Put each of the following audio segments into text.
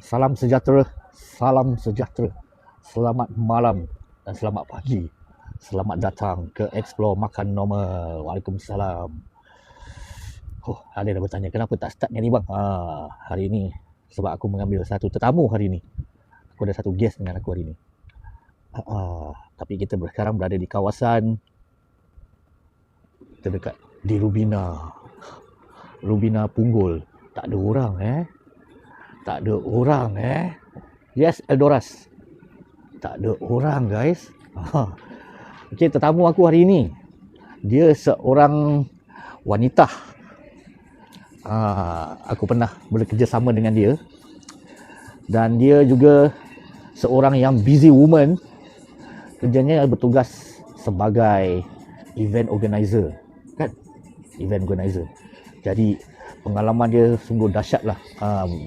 salam sejahtera, selamat malam dan selamat pagi. Selamat datang ke Explore Makan Normal. Waalaikumsalam. Ada yang bertanya, kenapa tak start ni bang? Hari ni sebab aku mengambil satu tetamu hari ni. Aku ada satu guest dengan aku hari ni. Tapi kita sekarang berada di kawasan terdekat di Rubina Punggol. Tak ada orang Tak ada orang Yes, Eldoras. Tak ada orang guys. Okey, tetamu aku hari ini, dia seorang wanita. Aku pernah bekerjasama dengan dia. Dan dia juga seorang yang busy woman. Kerjanya bertugas sebagai event organizer. Kan? Event organizer. Jadi pengalaman dia sungguh dahsyat lah.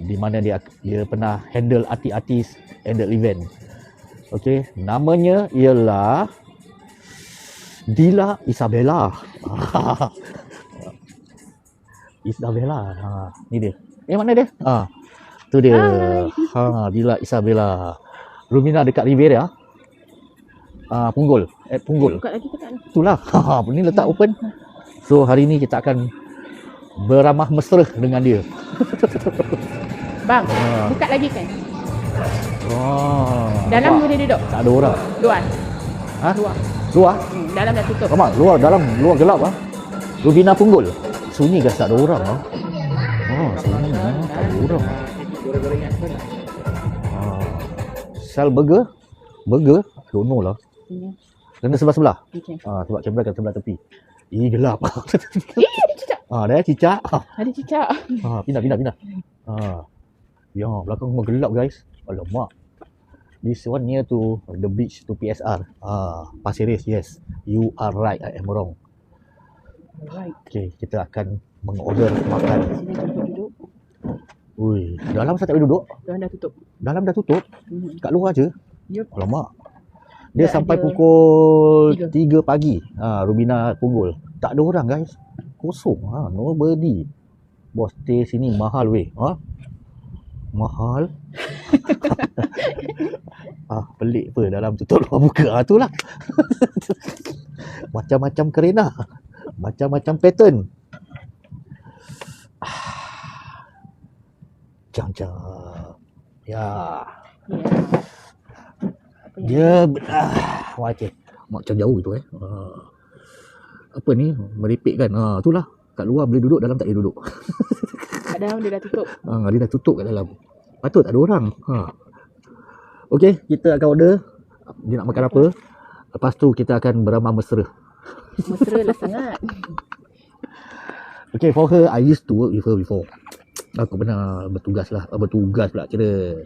Di mana dia pernah handle artis-artis, handle event. Okey, namanya ialah Dila Isabella. Isabella. Ni dia. Mana dia? Tu dia. Dila Isabella. Rubina dekat Riviera. Punggol. Punggol. Buka lagi ke tak? Itulah. Ni letak open. So hari ni kita akan beramah mesra dengan dia. Bang, buka lagi kan? Dalam boleh duduk? Tak ada orang. Luar? Luar? Dalam dah tutup. Dalam luar gelap Rubina Punggol. Sunyi guys, tak ada orang sunyi tak ada orang. Sel burger? Don't know lah. Kena sebelah-sebelah. Okay. Sebab kamera kat sebelah tepi. Gelap. Cicak. Ada cicak. Ada cicak. Pindah. Ya, belakang rumah gelap guys. Alamak. This one near to the beach to PSR. Pasir Ris, yes. You are right, I am wrong. Alright. Okay, kita akan mengorder makan. Sini tempat duduk. Ui, dalam saya tak boleh duduk. Dalam dah tutup. Kat luar je. Yup. Alamak. Dia Tak sampai ada. pukul 3 pagi. Rubina Punggol. Tak ada orang guys. Kosong. Nobody. Bos, stay sini mahal weh. Mahal. Pelik apa dalam tutup luar buka. Itulah. Macam-macam kerena. Macam-macam pattern. Jam-jam. Ya. Dia macam jauh tu apa ni, meripik kan. Itulah, kat luar boleh duduk, dalam tak boleh duduk. Kat dalam dia dah tutup. Dia dah tutup kat dalam. Patut tak ada orang. Okey, kita akan order. Dia nak makan apa, lepas tu kita akan beramah mesra. Mesra lah sangat. Okay, for her, I used to work with her before. Aku pernah bertugas pula kira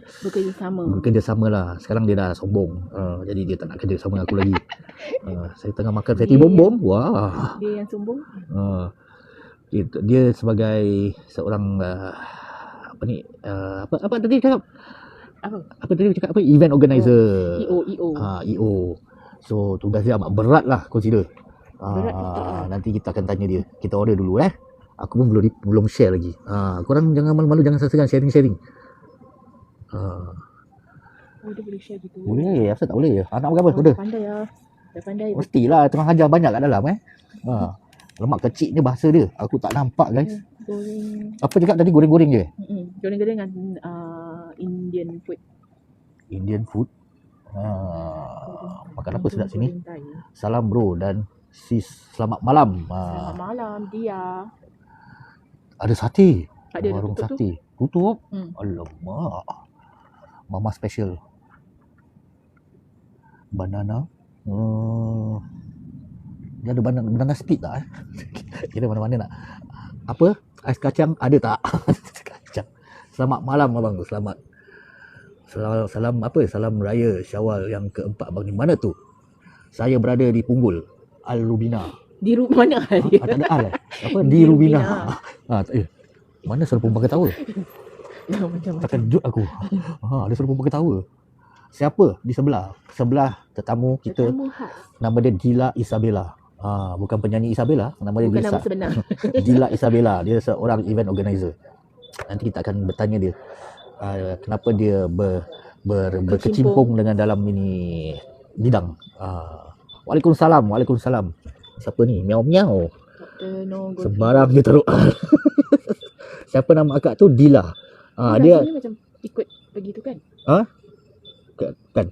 bekerjasama lah. Sekarang dia dah sombong, jadi dia tak nak kerja sama dengan aku lagi. Saya tengah makan fatty bom-bom. Wah, dia yang sombong. Dia sebagai seorang apa tadi cakap? Apa tadi cakap apa? Event organizer. EO. So tugas dia amat berat lah, consider. Nanti kita akan tanya dia. Kita order dulu Aku pun belum share lagi. Korang jangan malu-malu, jangan segan sharing. Dia boleh share gitu. Boleh, asal tak boleh. Nak makan apa? Order. Dah pandai. Mestilah tengah ajar banyak kat dalam lemak kecil ni bahasa dia. Aku tak nampak guys. Goreng. Apa cakap tadi, goreng-goreng je? Goreng-goreng dengan Indian food. Makan apa sedap sini? Salam bro dan sis, selamat malam. Selamat malam dia. Ada sate. Ada Warung tutup sate. Tutup? Alamak. Mama special. Banana. Dia ada banana split tak? Kira mana-mana nak. Apa? Ais kacang ada tak? Kacang. Selamat malam abang. Salam apa? Salam raya Syawal yang keempat abang. Di mana tu? Saya berada di Punggol. Al-Rubina. Di mana dia? Tak ada al. Apa? Di Rubina. Mana suara perempuan ketawa? Terkejut aku. Ada suara perempuan ketawa. Siapa di sebelah? Sebelah tetamu kita. Nama dia Dila Isabella. Bukan penyanyi Isabella, nama dia bukan nama sebenar. Dila Isabella. Dia seorang event organizer. Nanti kita akan bertanya dia kenapa dia berkecimpung dengan dalam ini bidang. Waalaikumsalam. Siapa ni? Miau-miau. Dr. No Gold. Sebarang dia taruh. Siapa nama akak tu? Dila. Dia Rasanya macam ikut pergi tu kan? kan.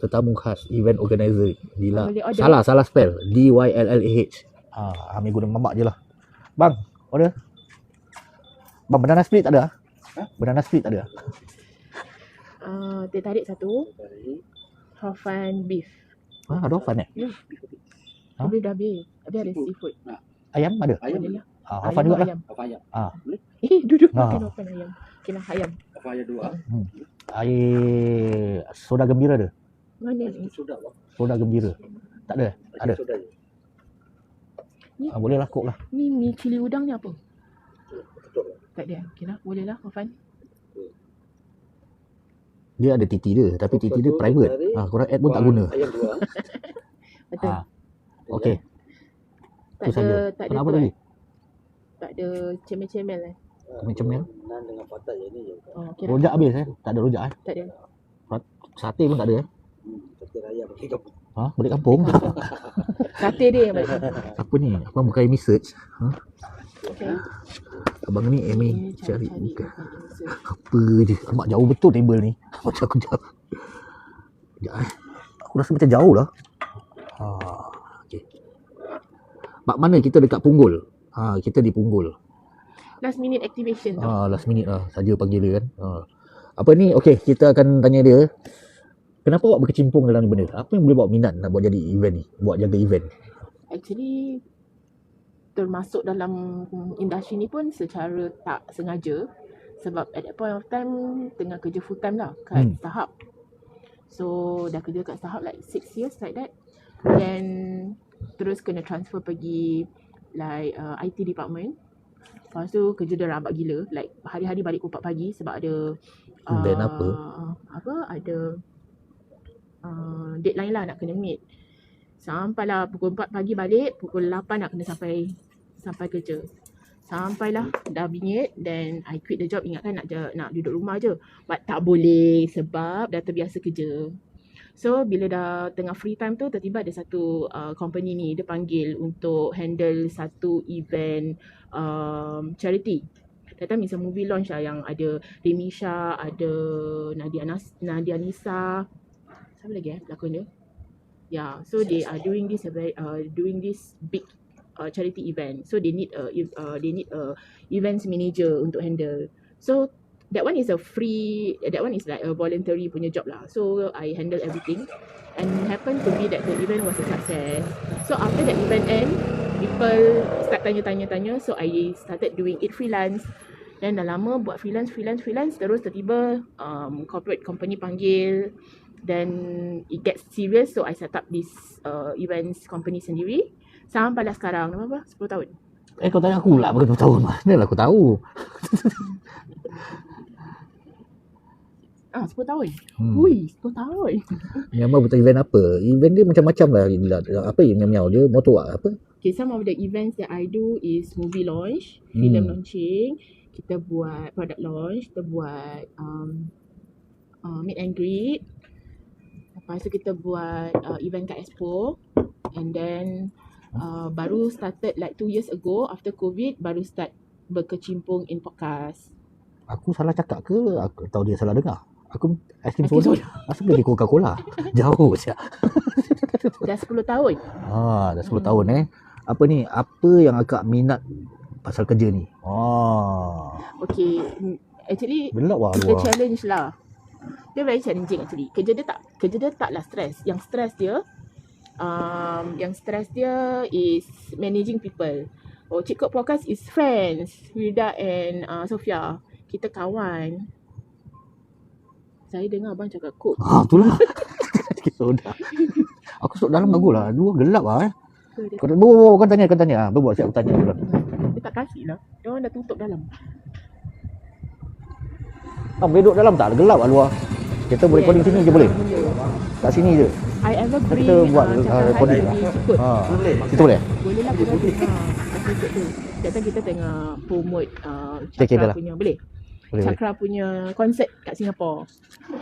Tetamu khas event organizer Dila. Boleh order. Salah spell. DYLLAH. Ambil guna mamak je lah. Bang, order. Bang, banana split tak ada? Banana split tak ada? Teh tarik satu. Hafan beef. Ada Hafan Ya. Ha? Habis dah habis. Habis ada seafood. Ayam ada? Boleh lah. Hafan juga lah. Ayam. Ayam. Duduk Ah. makan hafan ayam. Okay lah, ayam. Ayam 2. Air soda gembira ada? Mana ni? Sudah bang. Soda gembira. Tak ada? Ada. Sudah. Boleh lah, kok lah. Ni mi cili udang ni apa? Betul. Tak ada. Okay lah, boleh lah hafan. Dia ada titi dia, tapi titi dia private. Korang add pun tak guna. Ayam 2. Betul. Okey. Tak tu saja. ada, tak ada Kenapa tu, lagi? tak ada cemel-cemel Macam mana? Nan dengan patat je ni je. Oh, okay lah. Rojak habis tak ada rojak Tak ada. Sate pun tak ada Sate raya bagi kamu. Balik kampung. Sate dia yang balik. Apa ni? Abang bukan Amy search. Okay. Abang ni Amy Ini cari cari bukan. insert. Apa je. Amat jauh betul table ni. Macam aku jauh. Sekejap Aku rasa macam jauh lah. Okay. Mak mana kita dekat Punggol? Kita di Punggol. Last minute activation tu. Last minute lah. Saja panggil dia kan. Apa ni? Okay, kita akan tanya dia. Kenapa awak berkecimpung dalam ni benda? Apa yang boleh bawa minat nak buat jadi event ni? Buat jaga event. Actually termasuk dalam industri ni pun secara tak sengaja, sebab at that point of time tengah kerja full time lah kat Starhub. So dah kerja kat Starhub like 6 years like that. Then terus kena transfer pergi like IT department. Lepas tu kerja dia rabak gila, like hari-hari balik pukul 4 pagi sebab ada Event apa? Ada deadline lah nak kena meet. Sampailah pukul 4 pagi balik, pukul 8 nak kena sampai kerja. Sampailah dah bingit, then I quit the job. Ingatkan nak duduk rumah je, but tak boleh sebab dah terbiasa kerja. So bila dah tengah free time tu, tiba-tiba ada satu company ni, dia panggil untuk handle satu event charity. That time is a movie launch lah, yang ada Remisha, ada Nadia Nisa, siapa lagi pelakon dia? Yeah, so they are doing this big charity event. So they need a events manager untuk handle. So that one is like a voluntary punya job lah. So I handle everything, and happened to be that the event was a success. So after that event end, people start tanya. So I started doing it freelance. Dan dah lama buat freelance. Terus tiba-tiba corporate company panggil. Then it gets serious. So I set up this events company sendiri. Sampailah sekarang. Nama apa? 10 tahun. Kau tanya aku pula berapa tahun? Manalah aku tahu. 10 tahun. Hui, 10 tahun. Yang mau betul event apa? Event dia macam-macam lah. Apa yang miau dia? Motor apa? Okay, some of the events that I do is movie launch, film launching. Kita buat product launch, kita buat meet and greet. Lepas tu kita buat event kat Expo. And then baru started like 2 years ago after COVID, baru start berkecimpung in podcast. Aku salah cakap ke? Aku tahu dia salah dengar. Aku aiskrim soda. Asal beli Coca-Cola? Jauh siap. Dah 10 tahun. Dah 10 tahun Apa ni? Apa yang akak minat pasal kerja ni? Okay, actually Gelap lah it's a luar. challenge lah. Dia very challenging actually. Kerja dia taklah stress. Yang stress dia is managing people. Cik Kok Podcast is friends, Rida and Sofia. Kita kawan. Saya dengar abang cakap Kok. Itulah. Soda. Aku masuk dalam bagus lah. Dua gelap lah Dia Kau tanya. Buat siap aku tanya dulu. tak kasih lah. Dia orang dah tutup dalam. Boleh duduk dalam tak? Gelap lah luar. Kita boleh recording sini je boleh? Kat sini je. I ever bring Kita buat cakap recording. hari ni Cikut. Kita boleh? Boleh lah, boleh. Kita tengah promote Okay, dah cakap lah. punya. Boleh? Boleh, Cakra punya konsert kat Singapore.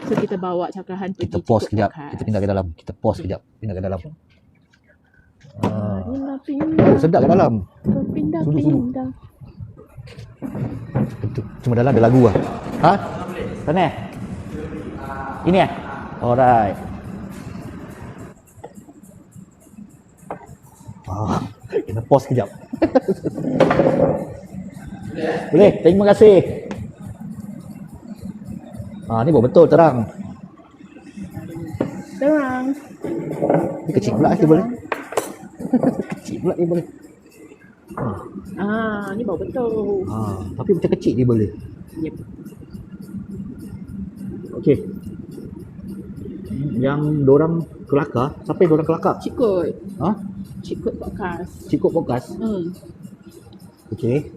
So kita bawa Cakrahan pergi Kita pause tutup sekejap. podcast. Kita pindah ke dalam. Kita pause sekejap. Pindah ke dalam. Pindah-pindah. Oh, sedap kat dalam. Pindah-pindah. Cuma dalam ada lagu lah. Ha? Sana eh? Ini eh? Alright. Kena pause sekejap. Boleh, terima kasih. Ni betul terang. Terang. Ni kecil pula dia boleh. Kecil pula dia boleh. Ni bau betul. Tapi macam kecil dia boleh. Yep. Okey. Yang dorang kelakar, siapa yang dorang kelakar? Cikut. Ha? Cikut podcast. Cikgu podcast. Hmm. Okey.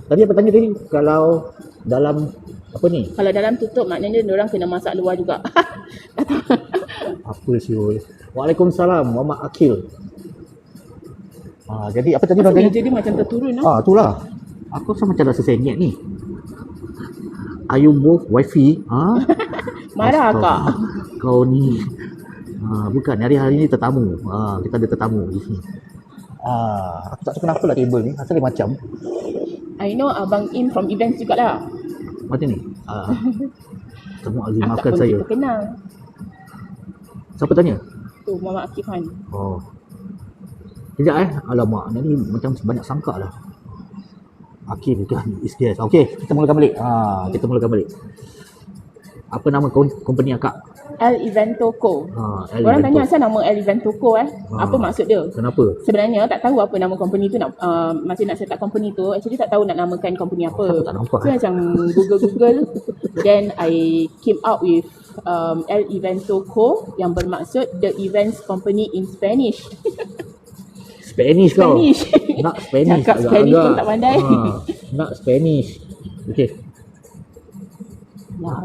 Tadi apa tanya tadi? Kalau dalam apa ni? Kalau dalam tutup maknanya diorang kena masak luar juga. Apa siul? Waalaikumsalam, Muhammad Akil. Jadi apa tadi orang tanya? Jadi macam terturun lah. Itulah. Aku rasa macam dah selesai niat ni. Are you both wifi? Marah kak. Kau ni. Bukan, hari-hari ni tetamu. Kita ada tetamu di sini. Aku tak tahu kenapa lah table ni. Asal dia macam. I know Abang Im from events jugalah. Macam ni. Semua Azim, Akak maafkan pun saya. kita kenal. Siapa tanya? Tu Muhammad Akifan. Sekejap alamak, ni macam banyak sangka lah. Akif bukan SKS. Okey, kita mulakan balik. Kita mulakan balik. Apa nama company akak? El Evento Co. El Orang Evento. tanya asal nama El Evento Co apa maksud dia? Kenapa? Sebenarnya tak tahu apa nama company tu nak masih nak set up company tu. Actually tak tahu nak namakan company apa. Tak nampak. So macam Google then I came out with El Evento Co yang bermaksud the events company in Spanish. Spanish kau. Spanish. Nak Spanish. Cakap Spanish pun tak pandai. Nak Spanish. Okey.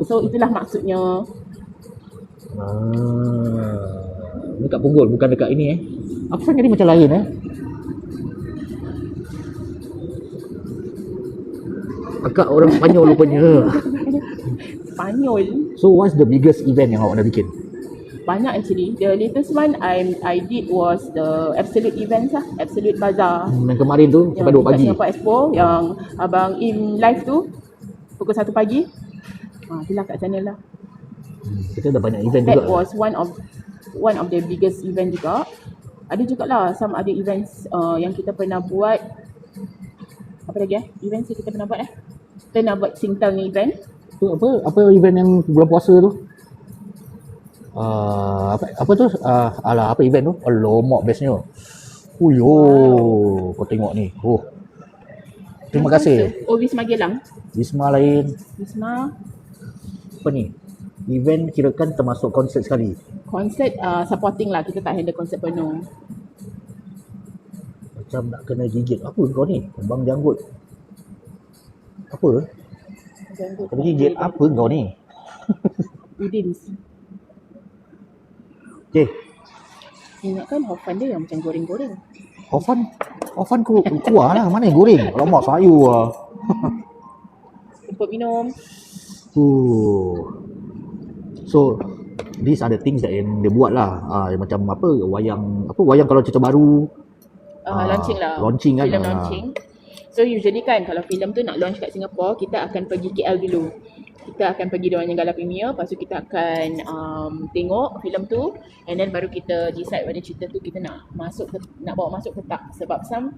So itulah maksudnya. Dekat Punggol, bukan dekat ini Aku rasa ni macam lain Akak orang Spanyol rupanya. Spanyol. So what's the biggest event yang awak nak bikin? Banyak actually. The latest one I did was the Absolute events lah. Absolute Bazaar. Yang kemarin tu sampai 2 pagi. Singapore Expo yang Abang Im live tu pukul 1 pagi. Itulah kat sana lah. Kita dah banyak event That juga. was one of the biggest event juga. Ada jugalah some other events yang kita pernah buat. Apa lagi events yang kita pernah buat Kita nak buat Singtel ni event. Tu apa event yang bulan puasa tu? Apa tu? Apa event tu? Alamak bestnya. Huyo, kau tengok ni. Terima kasih. Wisma Gelang. Wisma lain. Wisma Apa ni? Event kirakan termasuk konsert sekali. konsert supporting lah. Kita tak handle konsert penuh. Macam nak kena gigit. Apa kau ni? Bang Janggut. Apa? Kena gigit apa kau ni? Udin. Okay. Ingatkan Hofan dia yang macam goreng-goreng. Ofan kuah lah. Mana yang goreng? Alamak sayur lah. Tempat minum. So these are the things that yang dia buat lah. Yang macam wayang kalau cerita baru. Launching lah. Launching kan. Film launching. So usually kan kalau filem tu nak launch kat Singapore, kita akan pergi KL dulu. Kita akan pergi diorang yang Gala Premier, lepas tu kita akan tengok filem tu, and then baru kita decide whether cerita tu kita nak bawa masuk ke tak. Sebab some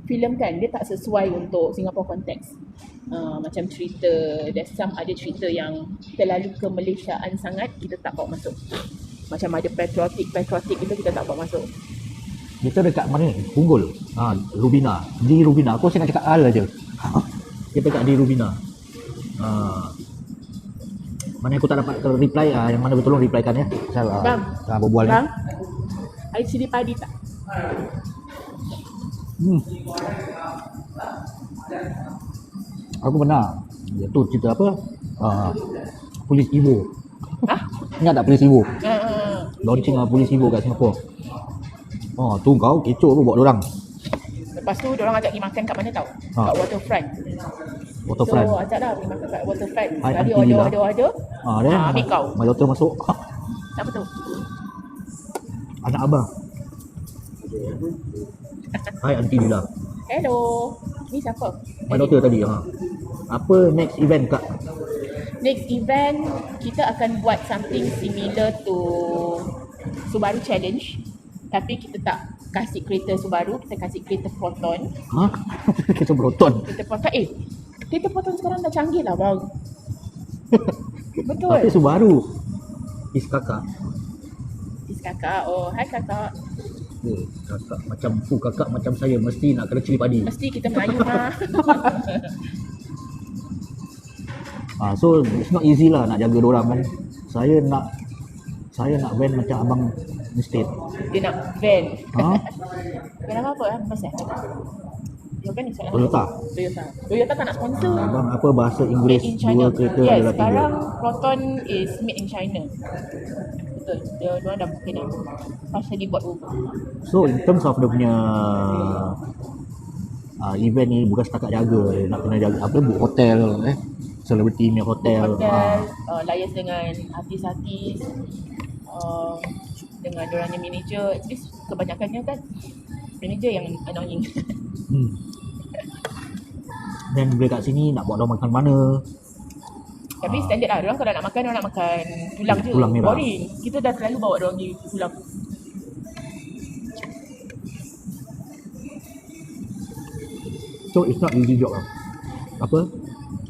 filem kan dia tak sesuai untuk Singapore konteks. Macam cerita, there's some ada cerita yang terlalu ke-Malaysiaan sangat, kita tak bawa masuk. Macam ada patriotic itu kita tak bawa masuk. Kita dekat mana ni? Punggol. Rubina. Di Rubina. Aku rasa nak cakap Al aja. Kita dekat di Rubina. Mana aku tak dapat reply, yang mana tolong replykan ya. Pasal berbual Bang, ni. air cili padi tak? Aku pernah. Tu cerita apa? Polis Ivo. Ingat tak Polis Ivo? Launching Polis Ivo kat Singapore. Tu kau kecoh tu buat dorang. Lepas tu diorang ajak pergi makan kat mana tau? Kat waterfront. Waterfront. So ajak lah pergi makan kat waterfront. Hai, Sekali aunty lah. order. Then ambil kau. My daughter masuk. Siapa tu? Anak abang. Hai Aunty Lila. Hello. Ni siapa? My daughter tadi. Apa next event kak? Next event, kita akan buat something similar to Subaru Challenge. Tapi kita tak kasih kereta Subaru, kita kasih kereta Proton. Kita beroton. Kereta Proton, kereta Proton sekarang dah canggih lah bang. Betul. Tapi Subaru is kakak. Is kakak, oh hai kakak. Kakak macam saya mesti nak kena cili padi. Mesti kita Melayu lah. So it's not easy lah nak jaga dorang kan. Saya nak van macam abang estate. Dia nak van. Van apa pasal? Your van is Toyota. Toyota tak nak sponsor. Abang apa bahasa Inggeris Made in China. dua kereta Yes, adalah sekarang tiga. Proton is made in China. Betul. Dia orang dah mungkin dah partially buat over. So in terms of dia punya event ni bukan setakat jaga, nak kena jaga apa, book hotel celebrity punya hotel, Liaise dengan artis-artis, dengan diorangnya manager. At least kebanyakannya kan manager yang annoying. Dan bila kat sini nak bawa dorang makan mana. Tapi standard lah, diorang kalau nak makan, diorang nak makan tulang je. Tulang merah. Boring. Kita dah selalu bawa diorang pergi tulang. So it's not easy job lah. Apa?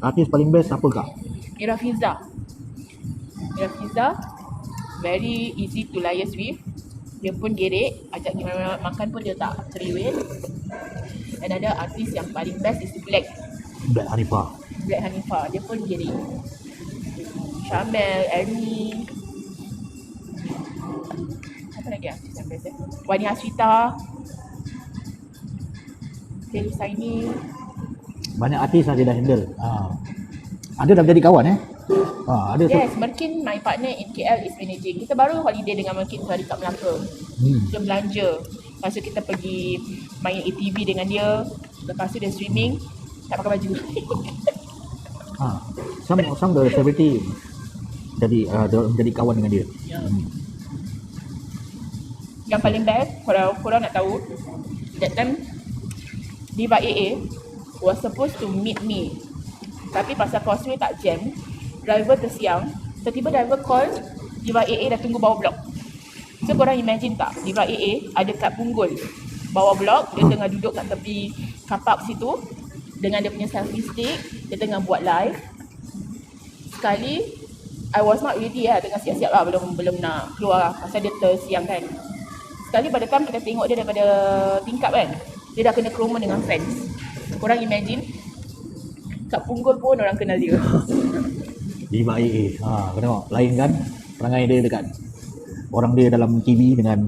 Artis paling best apa kak? Ira Fiza, very easy to liaise with. Dia pun gerek, ajak pergi mana makan pun dia tak cerewet. Another artis yang paling best is Black Hanifah. Dia pun gerek. Syamel, Ernie, apa lagi artis yang best Wani Hasrita, Kelly Saini. Banyak artis lah dia dah handle. Ada dah menjadi kawan ada Yes, Merkin, my partner in KL is managing. Kita baru holiday dengan Merkin hari kat Melaka. Dia belanja. Lepas tu kita pergi main ATV dengan dia. Lepas tu dia swimming, tak pakai baju. Some the celebrity jadi kawan dengan dia. Yang paling best, kalau korang nak tahu, that time Diva AA was supposed to meet me. Tapi pasal causeway tak jam, driver tersiang. Tiba-tiba driver call, Diva AA dah tunggu bawah blok. So korang imagine tak, Diva AA ada kat Punggol bawah blok, dia tengah duduk kat tepi kapak situ dengan dia punya selfie stick, dia tengah buat live. Sekali I was not ready lah, tengah siap-siap lah, belum nak keluar lah pasal dia tersiang kan. Sekali pada time kita tengok dia daripada tingkap kan, dia dah kena kerumah dengan fans. Korang imagine, kat Punggol pun orang kenal dia. Diva AA. Kau tengok, lain kan perangai dia dekat orang dia dalam TV dengan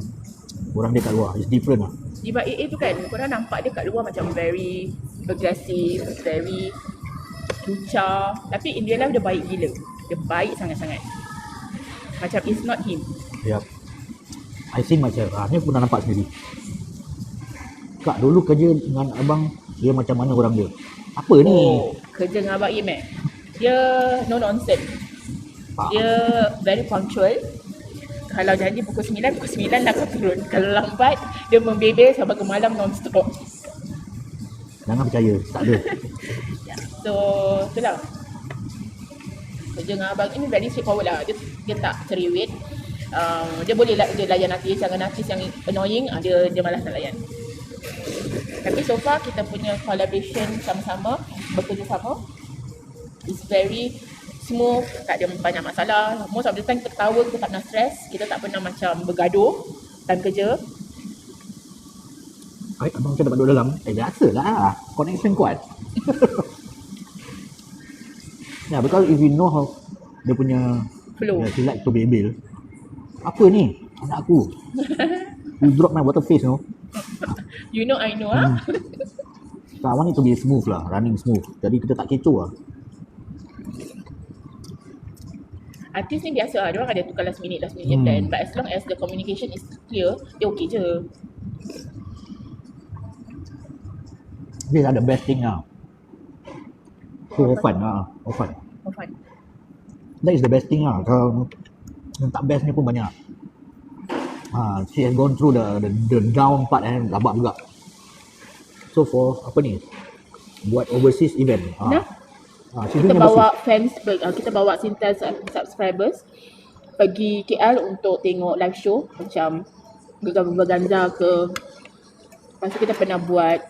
orang dia kat luar. It's different lah. Diva AA tu kan, korang nampak dia kat luar macam very aggressive, very lucah. Tapi in real life dia baik gila. Dia baik sangat-sangat. Macam it's not him. Yep. I see myself. Ni pun dah nampak sendiri. Kak, dulu kerja dengan abang, dia macam mana orang dia? Apa ni? Kerja dengan Abang Im dia no nonsense. Dia very punctual. Kalau janji pukul 9 dah kau turun. Kalau lambat, dia membebel sampai ke malam non-stop. Jangan percaya, tak ada. So, itulah. Kerja dengan Abang Im very straightforward lah. Dia tak cerewet. Dia boleh dia layan artis. Jangan artis yang annoying, dia malas nak layan. Tapi so far kita punya collaboration sama-sama, bekerjasama is very smooth, tak ada banyak masalah. Most of the time kita ketawa, kita tak pernah stress, kita tak pernah macam bergaduh time kerja. Abang macam dapat duduk dalam, biasalah, connection kuat. Yeah, because if you know how dia punya Flow. She like to bebel. Apa ni? Anak aku. You drop my water face, no? You know I know So I want it to be smooth lah, running smooth. Jadi kita tak kecoh lah. Artis ni biasa lah, diorang ada tukar last minute plan. But as long as the communication is clear, dia okay je. These are the best thing now. So fun lah. Fun. For fun. That is the best thing lah. Kalau yang tak bestnya pun banyak. She has gone through the down part and rabak juga. So for apa ni? Buat overseas event. She's Kita doing bawa overseas. fans, kita bawa Sintel subscribers pergi KL untuk tengok live show macam Gegar Berganza ke. Lepas tu kita pernah buat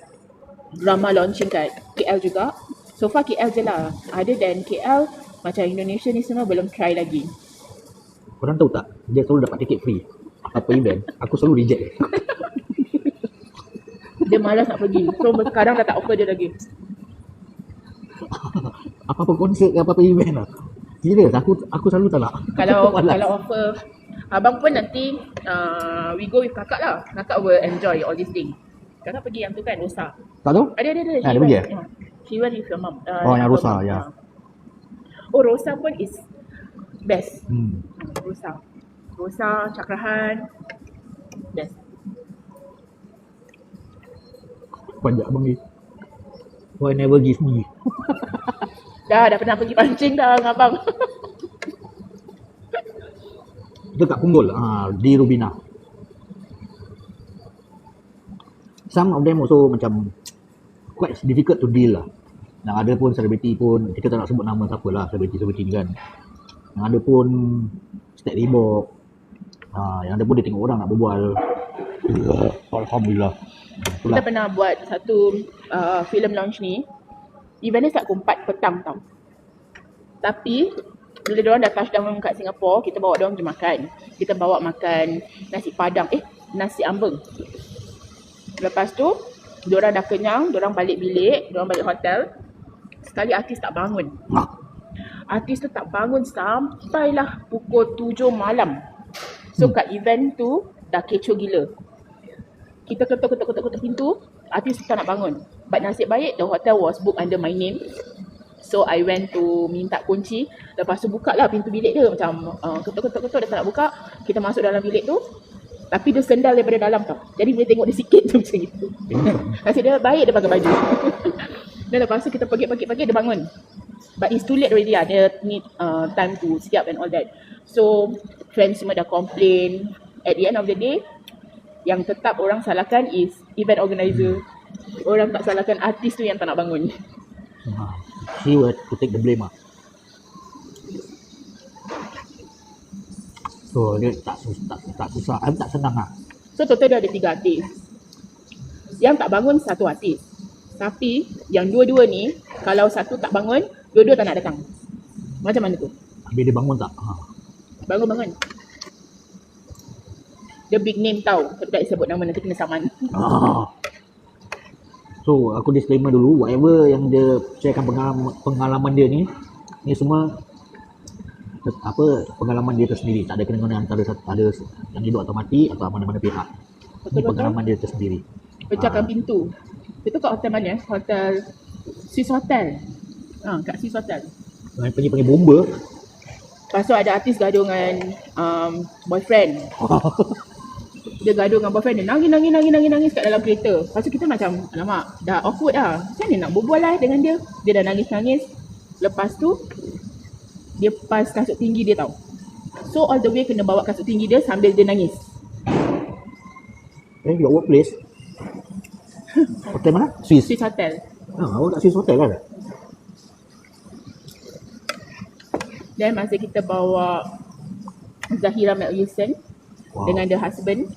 drama launching kat KL juga. So far KL je lah. Other than KL, macam Indonesia ni semua belum try lagi. Korang tahu tak? Dia selalu dapat tiket free. Apa event, aku selalu reject. Dia malas nak pergi. So sekarang dah tak offer dia lagi. Apa-apa konsert, apa-apa event lah. Serius, aku selalu tak nak. Kalau Malas. kalau offer abang pun nanti we go with kakak lah. Kakak will enjoy all these things. Kakak pergi yang tu kan, Rosa. Tak tahu? Ada. dia She pergi went, she went with your mom. yang Rosa, mom. ya. Oh, Rosa pun is best. Hmm. Rosa, Cakrahan, best. Panjat abang ni. Why never give me? Dah pernah pergi pancing dah dengan abang. Itu kat Punggol, di Rubina. Some of them also macam quite difficult to deal lah. Yang ada pun selebriti pun, kita tak nak sebut nama siapa lah, selebriti ni kan. Yang ada pun Stat Reebok. Yang ada pun dia tengok orang nak berbual. Alhamdulillah. Kita pernah buat satu film launch ni. Event ni start pukul 4 petang tau. Tapi bila diorang dah touchdown kat Singapore, kita bawa diorang pergi makan. Kita bawa makan nasi padang, nasi ambeng. Lepas tu diorang dah kenyang, diorang balik bilik, diorang balik hotel. Sekali artis tak bangun. Artis tu tak bangun sampailah pukul 7 malam. So kat event tu dah kecoh gila. Kita ketuk pintu, artis tak nak bangun. But nasib baik the hotel was booked under my name. So I went to minta kunci. Lepas tu buka lah pintu bilik dia. Macam ketuk dia tak nak buka. Kita masuk dalam bilik tu. Tapi dia sendal daripada dalam tau. Jadi boleh tengok dia sikit tu macam itu. Nasib dia baik dia pakai baju. Dan lepas tu kita pagi dia bangun. But it's too late already lah. Dia need time to siap and all that. So friends semua dah complain. At the end of the day, yang tetap orang salahkan is event organizer. Orang tak salahkan artis tu yang tak nak bangun. She will to take the blame lah. So dia tak susah, tak senang lah. So total dia ada 3 artis. Yang tak bangun satu artis. Tapi yang dua-dua ni, kalau satu tak bangun, dua-dua tak nak datang. Macam mana tu? Habis dia bangun tak? Bangun. Dia big name tau. Tapi tak disebut nama, nanti kena saman. So aku disclaimer dulu, whatever yang dia sharekan pengalaman dia ni semua pengalaman dia tersendiri. Tak ada kena-kena antara ada yang hidup atau mati atau mana-mana pihak. Ini pengalaman dia tersendiri. Pecahkan pintu. Itu kat hotel mana? Hotel Swiss Hotel. Kat Swiss Hotel. Panggil bomba. Lepas tu ada artis gaduh dengan boyfriend. Dia gaduh dengan boyfriend dia, nangis kat dalam kereta. Lepas tu kita macam, alamak, dah awkward dah. Macam mana nak berbual lah dengan dia. Dia dah nangis. Lepas tu dia pas kasut tinggi dia tau. So all the way kena bawa kasut tinggi dia sambil dia nangis. Your workplace? Hotel mana? Swiss. Swiss Hotel. Awak kat Swiss Hotel kan? Dan masa kita bawa Zahira Mel Wilson dengan the husband,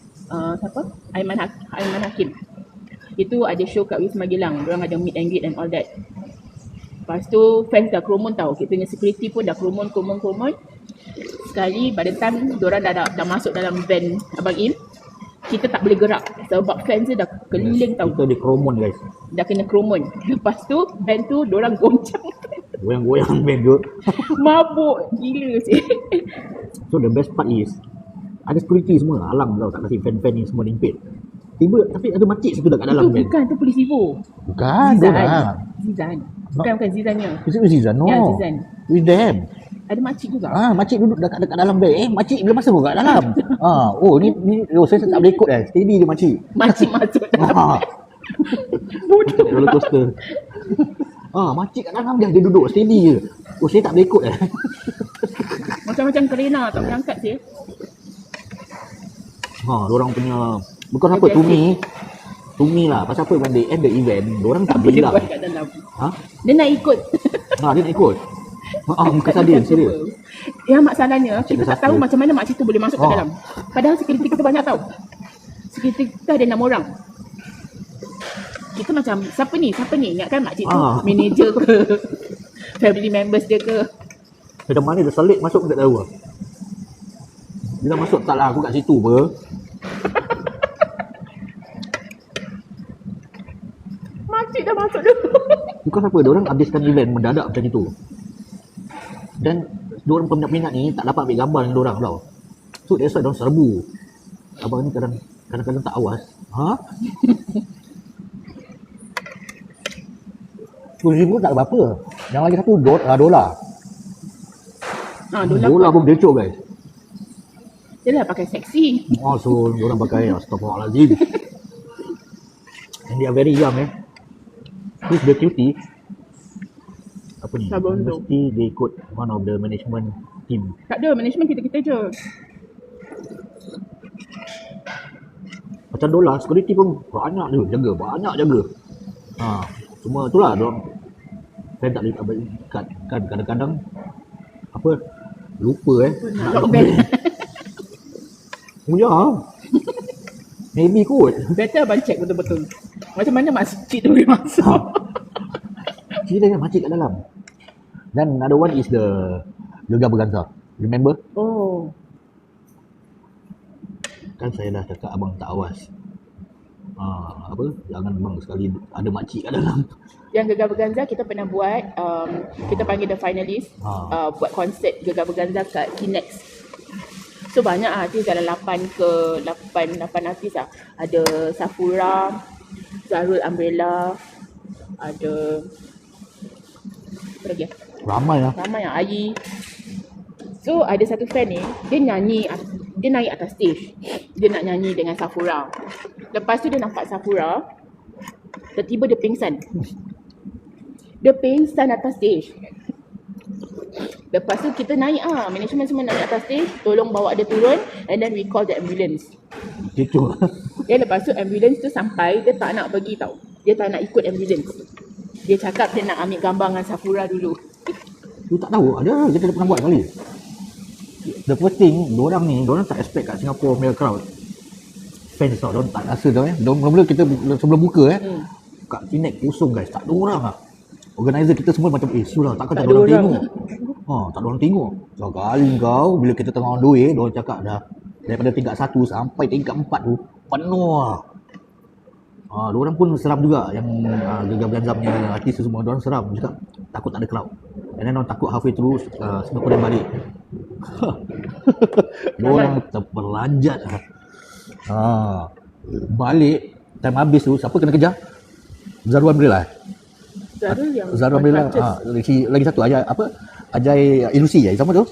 siapa? Aiman Hakim. Itu ada show kat Wisma Gilang. Diorang ada meet and greet and all that. Lepas tu fans dah kerumun tau. Kita punya security pun dah kerumun. Sekali by the time diorang dah masuk dalam van Abang Im, kita tak boleh gerak sebab fans dia dah keliling tau. Kita di kerumun guys. Dah kena kerumun. Lepas tu van tu diorang goncang. Goyang-goyang band tu. Mabuk gila sih. So the best part is ada security semua. Alang tau tak kasi fan-fan ni semua limpit. Tapi ada makcik situ dekat dalam band. Bukan, tu polis Vivo. Bukan, Zizan. Bukan Zizannya. Is it with Zizan? No. Ya, Zizan. With them. Ada makcik juga. Makcik duduk dekat dalam band. Makcik bila masa pun kat dalam. Saya tak boleh ikut steady dia makcik. Makcik masuk dalam. Bodoh. Roller coaster. Makcik kat dalam dia duduk steady je. Oh, saya tak boleh ikut Macam-macam kerena tak boleh angkat sih. Diorang punya, bukan apa, to me lah. Pasal apa, when they end the event, diorang tak Apa dia bilang. buat kat dalam? Ha? Dia nak ikut. Dia nak ikut. Muka sadin, serius. Yang masalahnya, Makcik kita dah tak tahu satu. macam mana makcik tu boleh masuk kat dalam. Padahal security kita banyak tau. Security kita ada 6 orang. Kita macam, siapa ni? Ingatkan makcik tu manager ke? Family members dia ke? Macam mana dia selit masuk, aku tak tahu lah. Dia dah masuk, tak lah, aku kat situ apa. Makcik dah masuk dulu. Bukan apa, diorang habiskan event mendadak macam itu. Dan diorang peminat-peminat ni tak dapat ambil gambar dengan diorang tau. So that's why diorang serbu. Abang ni kadang-kadang tak awas. RM10,000 tak ada apa-apa. Yang lagi satu dolar. Dolar pun decok guys. Dia lah pakai seksi. So diorang pakai astagfirullahaladzim. And they are very young Who's the cutie? Apa ni? Sabondo. Mesti dia ikut one of the management team. Tak ada, management kita-kita je. Macam dolar, security pun banyak jaga. Cuma itulah diorang saya tak boleh ikat kan, kadang-kadang apa lupa Lock band. Maybe kot. Better abang check betul-betul. Macam mana makcik tu boleh masuk. Cerita kan makcik kat dalam. Dan another one is the Gegar Berganza. Remember? Oh. Kan saya dah cakap abang tak awas. Jangan abang sekali ada makcik kat dalam. Yang Gegar Berganza kita pernah buat, kita panggil the finalist, buat konsert Gegar Berganza kat Kinex. So banyak artis, dalam 8 artis lah. Ada Safura, Zarul Umbrella, ada apa lagi? Ramai lah. Ramai yang Ayi. So ada satu fan ni, dia naik atas stage. Dia nak nyanyi dengan Safura. Lepas tu dia nampak Safura, tiba-tiba dia pingsan. Dia pingsan atas stage. Lepas tu kita naik management semua naik atas stage, tolong bawa dia turun, and then we call the ambulance. Kecoh. Lepas tu ambulance tu sampai, dia tak nak pergi tau. Dia tak nak ikut ambulance. Dia cakap dia nak ambil gambar dengan Safura dulu. Tu tak tahu, kita dah pernah buat kali. The first thing, diorang tak expect kat Singapore punya crowd. Fans tau, diorang tak rasa tau Mula-mula kita sebelum buka kat Kinex kosong guys, tak ada orang lah. Organizer kita semua macam sudah takkan tak ada orang tengok. Tak ada orang tengok. Sekali kau bila kita tengah on the way, diorang cakap dah daripada tingkat 1 sampai tingkat 4 tu penuh lah. Diorang pun seram juga yang Gegar Berganza punya artis semua, diorang seram cakap takut tak ada crowd. And then diorang takut halfway through Singapore dah balik. Diorang terperanjat balik time habis tu siapa kena kejar? Zarul Umbrella. Zarul Umbrella. Lagi satu Ajai Ilusi sama tu.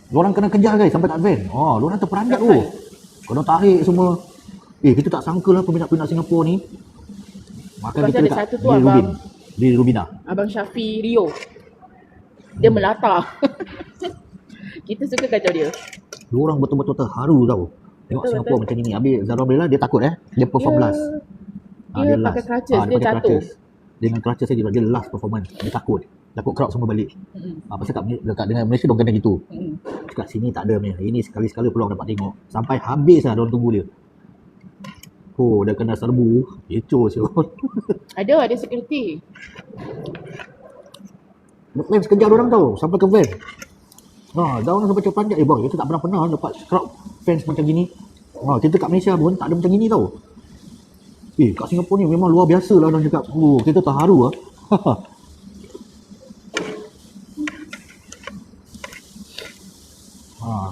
Diorang kena kejar guys sampai kat van. Diorang terperanjat tu. Kena tarik semua. Kita tak sangka lah peminat-peminat Singapura ni. Makan kita dekat di Rubina. Abang Syafi Rio. Dia melata. Kita suka kacau dia. Diorang betul-betul terharu tau. Tengok Singapura macam ni. Habis Zarul Umbrella dia takut dia perform last. Dia pakai crutches, dia jatuh. Dengan crutches dia last performance. Dia takut crowd semua balik. Pasal dekat dengan Malaysia diorang kena gitu. Dekat sini tak ada punya. Ini sekali-sekala peluang dapat tengok. Sampai habis lah diorang tunggu dia. Dah kena serbu. Kecoh siul. Ada security. Fans kejar diorang tau sampai ke van. Diorang sampai terperanjat. Bang, kita tak pernah dapat crowd fans macam gini. Kita kat Malaysia pun tak ada macam gini tau. Kat Singapura ni memang luar biasa lah diorang cakap. Kita terharu lah.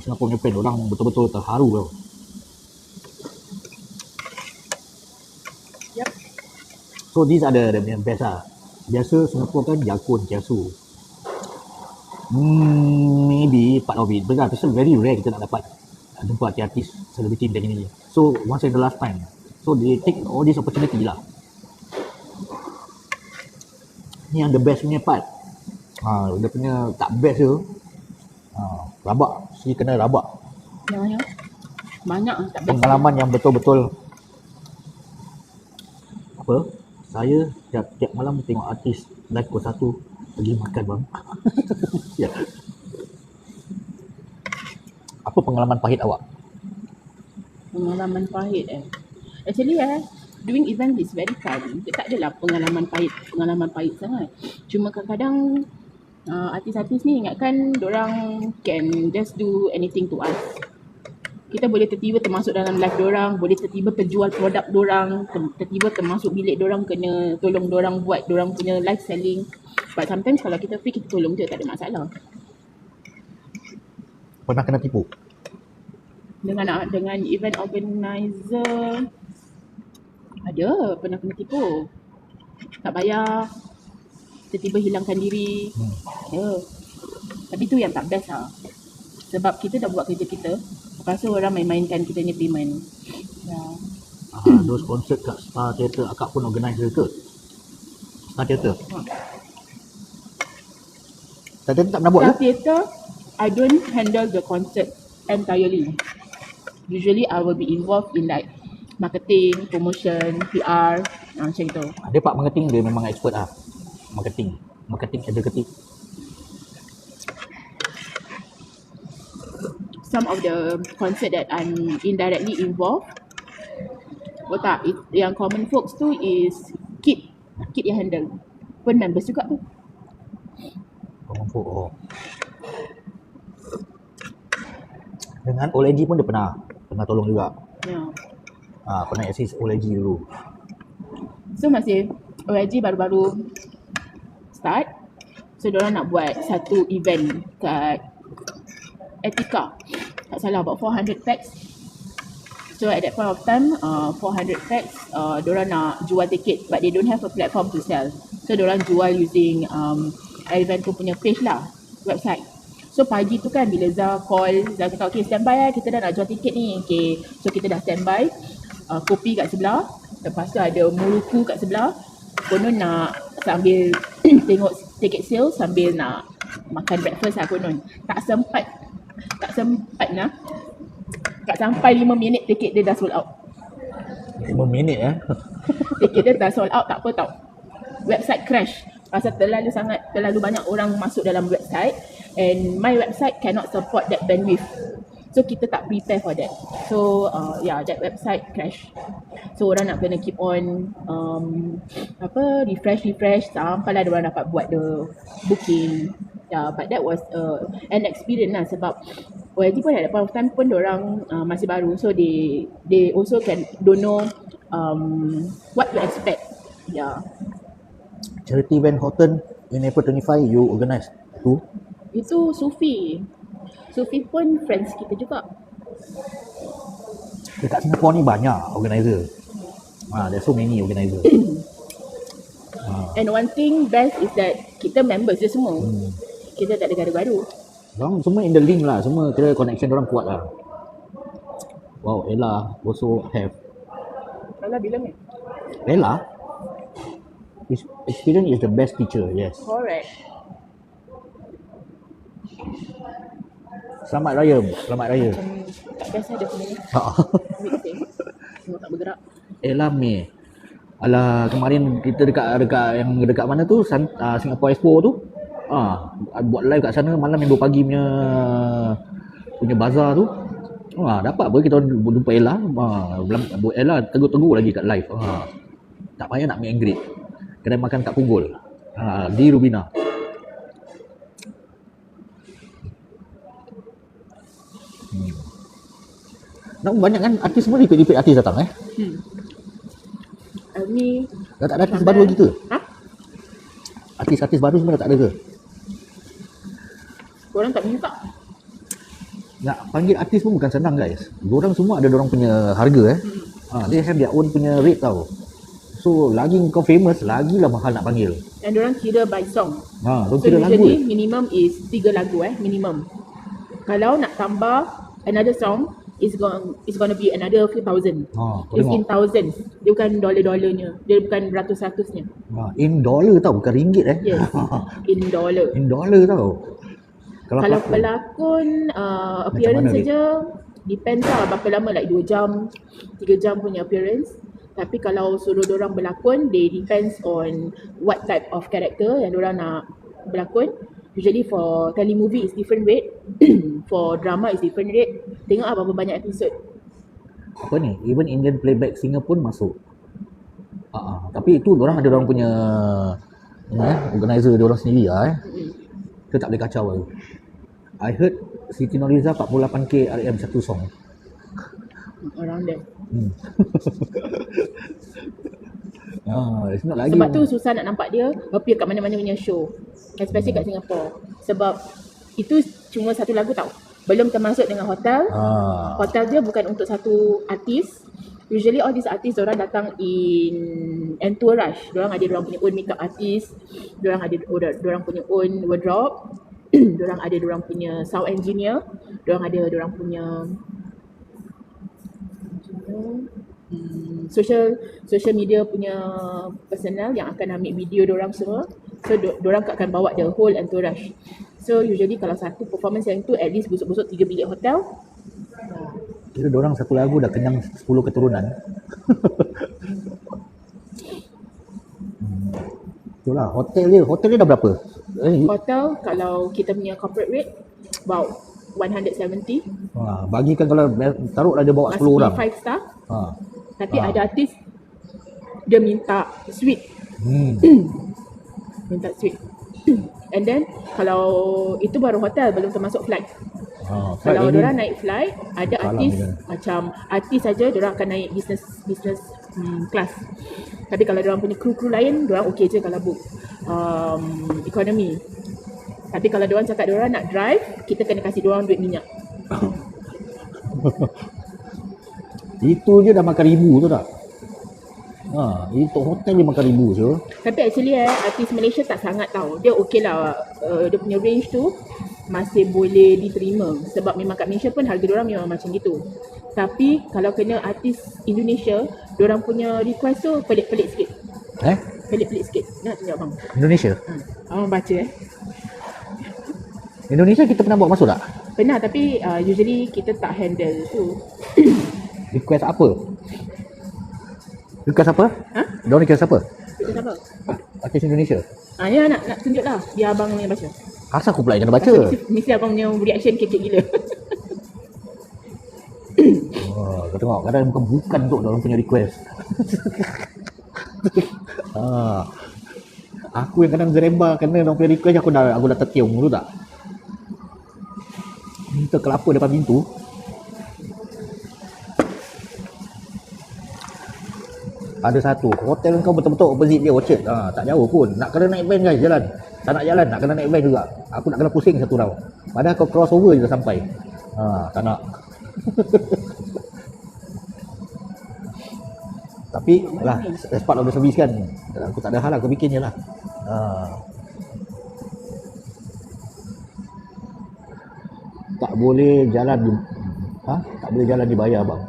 Singapura punya fan orang betul-betul terharu tau. Yep. So these are the best lah. Biasa Singapura kan Jakun, Kiasu. Maybe part of it. But it's very rare kita nak dapat jumpa artis selebriti macam ni. So once in the last time. So they take all this opportunity lah. Ni yang the best punya part. Dia punya tak best tu. Rabak. Si kena rabak. Ya. Banyak tak best. Pengalaman yang betul-betul apa? Saya tiap malam tengok artis live pukul 1 pergi makan bang. Ya. Apa pengalaman pahit awak? Pengalaman pahit Actually doing event is very fun. Tak adalah pengalaman pahit sangat. Cuma kadang-kadang artis-artis ni ingatkan dorang can just do anything to us. Kita boleh tertiba termasuk dalam live dorang, boleh tertiba penjual produk dorang, tertiba termasuk bilik dorang, kena tolong dorang buat dorang punya live selling. But sometimes kalau kita free, kita tolong je, tak ada masalah. Pernah kena tipu? Dengan event organizer ada, pernah kena tipu. Tak bayar, tiba-tiba hilangkan diri. Ya. Tapi tu yang tak best lah. Sebab kita dah buat kerja kita, lepas tu orang main-mainkan kita punya payment. Ya. Those concert kat Star Theatre, akak pun organizer ke? Star Theatre? Star Theatre tak pernah buat Star ke? Theatre, I don't handle the concert entirely. Usually I will be involved in like marketing, promotion, PR, macam tu. Dia Pak Marketing, dia memang expert lah. Marketing executive. Some of the concert that I'm indirectly involved, yang common folks tu is Kit yang handle. Pun members juga tu. Dengan Old AG pun dia pernah tolong juga. Ya. Pernah assist Old AG dulu. So masih OIG baru-baru start. So diorang nak buat satu event kat Etika. Tak salah, about 400 packs. So at that point of time, 400 packs, diorang nak jual tiket, but they don't have a platform to sell. So diorang jual using event tu punya page lah, website. So pagi tu kan bila Zah call, Zah cakap okay standby kita dah nak jual tiket ni. Okay, so kita dah standby, kopi kat sebelah, lepas tu ada muruku kat sebelah. Konon nak sambil tengok tiket sale sambil nak makan breakfast lah konon. Tak sempat lah. Tak sampai 5 minit tiket dia dah sold out. 5 minit Tiket dia dah sold out, tak apa tau. Website crash. Pasal terlalu banyak orang masuk dalam website and my website cannot support that bandwidth. So kita tak prepare for that. So that website crash. So orang nak kena keep on refresh sampailah orang dapat buat the booking. But that was an experience lah sebab OIG pun at that point of time pun orang masih baru, so they also don't know what to expect. Charity event Horton in April 25 you organize tu? Itu Sufi pun friends kita juga. Dekat Singapore ni banyak organizer. There's so many organizer. And one thing best is that kita members je semua. Kita tak ada gaduh-gaduh. Diorang semua in the link lah, semua kira connection diorang kuat lah. Wow, Ella also have. Ella bilang ni? Ella? Experience is the best teacher, yes. Correct. Selamat Raya. Tak biasa dia punya ni. Meeting. Semua tak bergerak. Ella May. Alah, kemarin kita dekat mana tu? Singapore Expo tu. Buat live kat sana malam yang 2 pagi punya bazar tu. Dapat apa kita jumpa Ella. Ella tegur-tegur lagi kat live. Tak payah nak meet and greet. Kedai makan kat Punggol. Di Rubina. Nak banyak kan artis semua repeat artis datang Ni dah tak ada artis baru lagi ke? Artis baru semua dah tak ada ke? korang tak minta. Nak panggil artis pun bukan senang guys. Diorang semua ada diorang punya harga They have their own punya rate tau. So lagi kau famous, lagilah mahal nak panggil. Dan diorang kira by song. Diorang So kira lagu usually minimum is 3 lagu minimum. Kalau nak tambah another song, it's gonna be another few thousand. Kau It's in tengok. thousands. Dia bukan dollar-dollarnya. Dia bukan ratus-ratusnya. In dollar tau, bukan ringgit Yes. In dollar. In dollar tau. Kalau pelakon appearance mana dia? saja depends lah berapa lama, like 2 jam 3 jam punya appearance. Tapi kalau suruh dorang berlakon, they depends on what type of character yang dorang nak berlakon. Usually for telemovie is different rate. For drama is different rate. Tengok lah berapa banyak episod. Apa ni, even Indian playback singer pun masuk. Tapi itu orang ada orang punya organizer dia orang sendiri lah. Kita tak boleh kacau lah. I heard Siti Nurhaliza 48k RM satu song. Around there. It's not lagi. Sebab tu susah nak nampak dia appear kat mana-mana punya show, especially kat Singapore. Sebab itu cuma satu lagu tau, belum termasuk dengan hotel. Hotel dia bukan untuk satu artis. Usually all these artists orang datang in entourage. Diorang ada diorang punya own makeup artist, diorang ada diorang punya own wardrobe, diorang ada diorang punya sound engineer, diorang ada diorang punya social media punya personal yang akan ambil video diorang semua. So diorang akan bawa the whole entourage. So usually kalau satu performance yang tu at least busuk-busuk 3 bilik hotel. Kira diorang satu lagu dah kenyang 10 keturunan. Itulah hotel dia dah berapa? Hotel kalau kita punya corporate rate about 170. Bagikan kalau taruhlah dia bawa 10 orang. Must be 5 star. Tapi ada artis dia minta suite. Minta suite. And then kalau itu baru hotel, belum termasuk flight. Kalau diorang naik flight, ada artis macam artis saja diorang akan naik business class. Tapi kalau diorang punya kru lain, diorang okey je kalau book economy. Tapi kalau diorang cakap diorang nak drive, kita kena kasih diorang duit minyak. Itu je dah makan ribu tu tak? Itu hotel dia makan ribu je. Tapi actually artis Malaysia tak sangat tahu. Dia okey lah, dia punya range tu masih boleh diterima. Sebab memang kat Malaysia pun harga diorang memang macam gitu. Tapi kalau kena artis Indonesia, diorang punya request tu pelik-pelik sikit. Pelik-pelik sikit. Nak tunjuk abang. Indonesia? Abang baca Indonesia kita pernah buat masuk tak? Pernah, tapi usually kita tak handle tu. Request apa? Request apa? Diorang request apa? Request apa? Artis Indonesia? Ya nak tunjuk lah, biar abang yang baca. Asal aku pula yang kena baca? Mesti abang punya reaction kecil gila. Kau tengok, kadang bukan untuk diorang punya request. Aku yang kadang geremba kena diorang punya request, aku dah tertiung dulu tak? Minta kelapa depan pintu. Ada satu hotel kau betul-betul opposite dia, Orchard. Tak jauh pun. Nak kena naik van guys, jalan. Tak nak jalan, nak kena naik van juga. Aku nak kena pusing satu round. Padahal kau crossover je dah sampai. Tak nak. Tapi lah, as part of the service kan. Aku tak ada hal lah, aku bikin je lah. Tak boleh jalan di tak boleh jalan dibayar bang.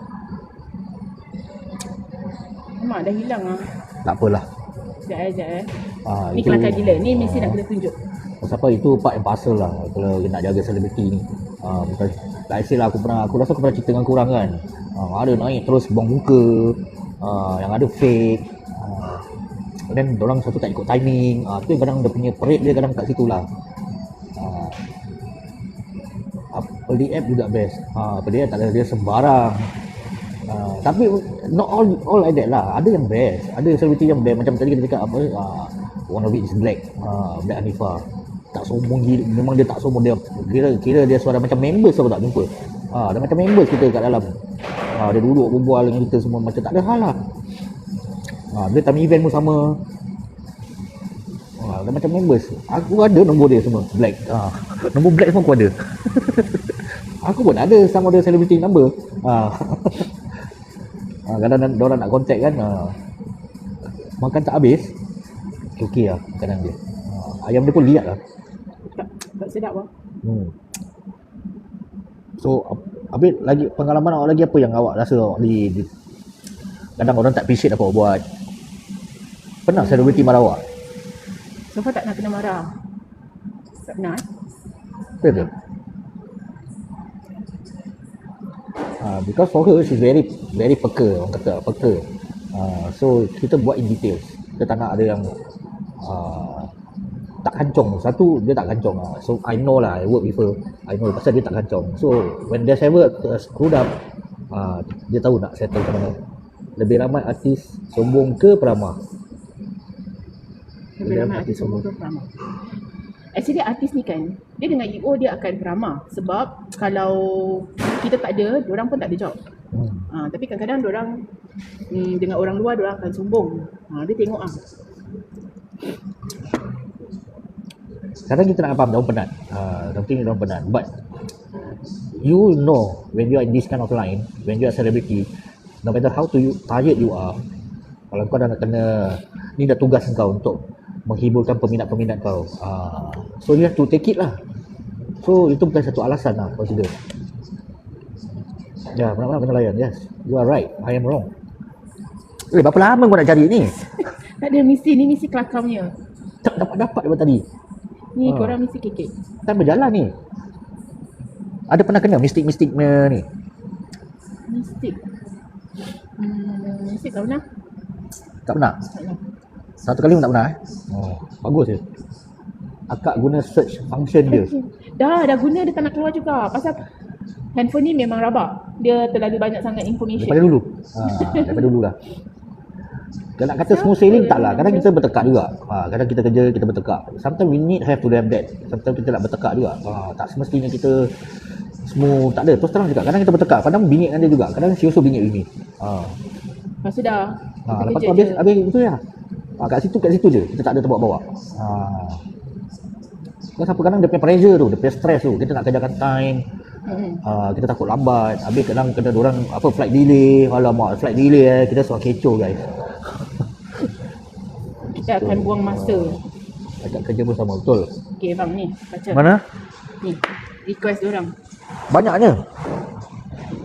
Mak dah hilang lah. Tak apalah. Sekejap. Ni kelakar gila. Ni mesti nak kena tunjuk. Siapa itu part and parcel lah kalau nak jaga selebriti ni. Bukan like say lah, aku rasa aku pernah cerita dengan korang kan. Ada naik terus buang muka. Yang ada fake. Dan orang satu tak ikut timing. Tu yang kadang dia punya parade dia kadang kat situ lah. LDF juga best. LDF tak ada dia sembarang. Tapi not all like that lah. Ada yang best. Ada selebriti yang best. Macam tadi kita cakap apa, one of it is Black Hanifa. Tak sombong gila. Memang dia tak sombong. Dia kira dia suara macam members apa tak jumpa. Dia macam members kita kat dalam. Dia duduk berbual dengan kita semua macam tak ada hal lah. Dia time event pun sama. Dia macam members. Aku ada nombor dia semua Black. Nombor Black semua aku ada. Aku pun ada sama ada celebrity number. Kadang-kadang diorang nak contact kan, makan tak habis, okey lah makanan dia. Ayam dia pun liat lah. Tak sedap lah. So Habis lagi pengalaman awak lagi apa yang awak rasa awak kadang orang tak appreciate apa awak buat? Pernah selebriti marah awak? So far tak nak kena marah. Tak pernah. Betul. Because for her she's very very peka, orang kata peka. So kita buat in details. Kita tak nak ada yang tak kancong. Satu dia tak kancong. So I know lah, I work with her. I know pasal dia tak kancong. So when there's ever screwed up, dia tahu nak settle macam mana. Lebih ramai artis sombong ke peramah? Lebih ramai artis sombong ke peramah. Actually artis ni kan, dia dengan EO dia akan peramah. Sebab kalau kita tak ada, diorang pun tak ada job. Tapi kadang-kadang diorang dengan orang luar diorang akan sombong. Dia tengok Kadang kita nak faham diorang penat. Something diorang penat. But you know when you are in this kind of line, when you are celebrity, no matter how tired you are, kalau kau dah nak kena, ni dah tugas kau untuk menghiburkan peminat-peminat kau. So you have to take it lah. So itu bukan satu alasan lah, consider. Ya, benar-benar kena layan. Yes, you are right, I am wrong. Berapa lama kau nak cari ni? Tak ada misi, ni misi kelakar punya. Tak dapat daripada tadi. Ni korang misi kekek. Tak berjalan ni. Ada pernah kena mistik-mistik ni? Mistik. Mistik tak pernah. Tak pernah? Tak pernah. Satu kali pun tak pernah bagus je. Akak guna search function dia. Dah guna, dia tak nak keluar juga. Pasal handphone ni memang rabak. Dia terlalu banyak sangat information. Daripada dulu. Daripada dulu lah. Kalau nak kata smooth sailing tak lah. Kadang kita bertekak juga. Kadang kita kerja, kita bertekak. Sometimes we need have to have that. Sometimes kita nak bertekak juga. Tak semestinya kita smooth. Tak ada. Terus terang juga. Kadang kita bertekak. Kadang bingit dengan dia juga. Kadang she also bingit with me. Lepas tu dah. Lepas tu habis itu ya. Kat situ je. Kita tak ada tempat bawa. Kadang dia punya pressure tu, dia punya stress tu. Kita nak kerjakan time. Kita takut lambat. Habis kadang kena dorang flight delay. Alamak, flight delay kita suka kecoh guys. Kita akan buang masa. Ajak kerja pun sama, betul. Okay bang, ni baca. Mana? Ni, request diorang. Banyaknya.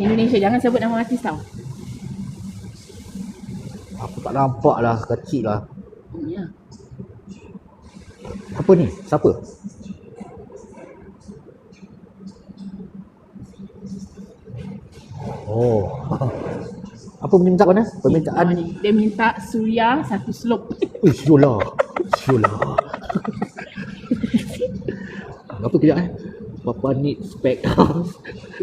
Indonesia, jangan sebut nama artis tau. Aku tak nampak lah, kecil lah. Ya. Apa ni? Siapa? Oh. Apa permintaan mana? Permintaan ni. Dia minta Suria satu slop. Syulah. Apa kejap Papa need spek.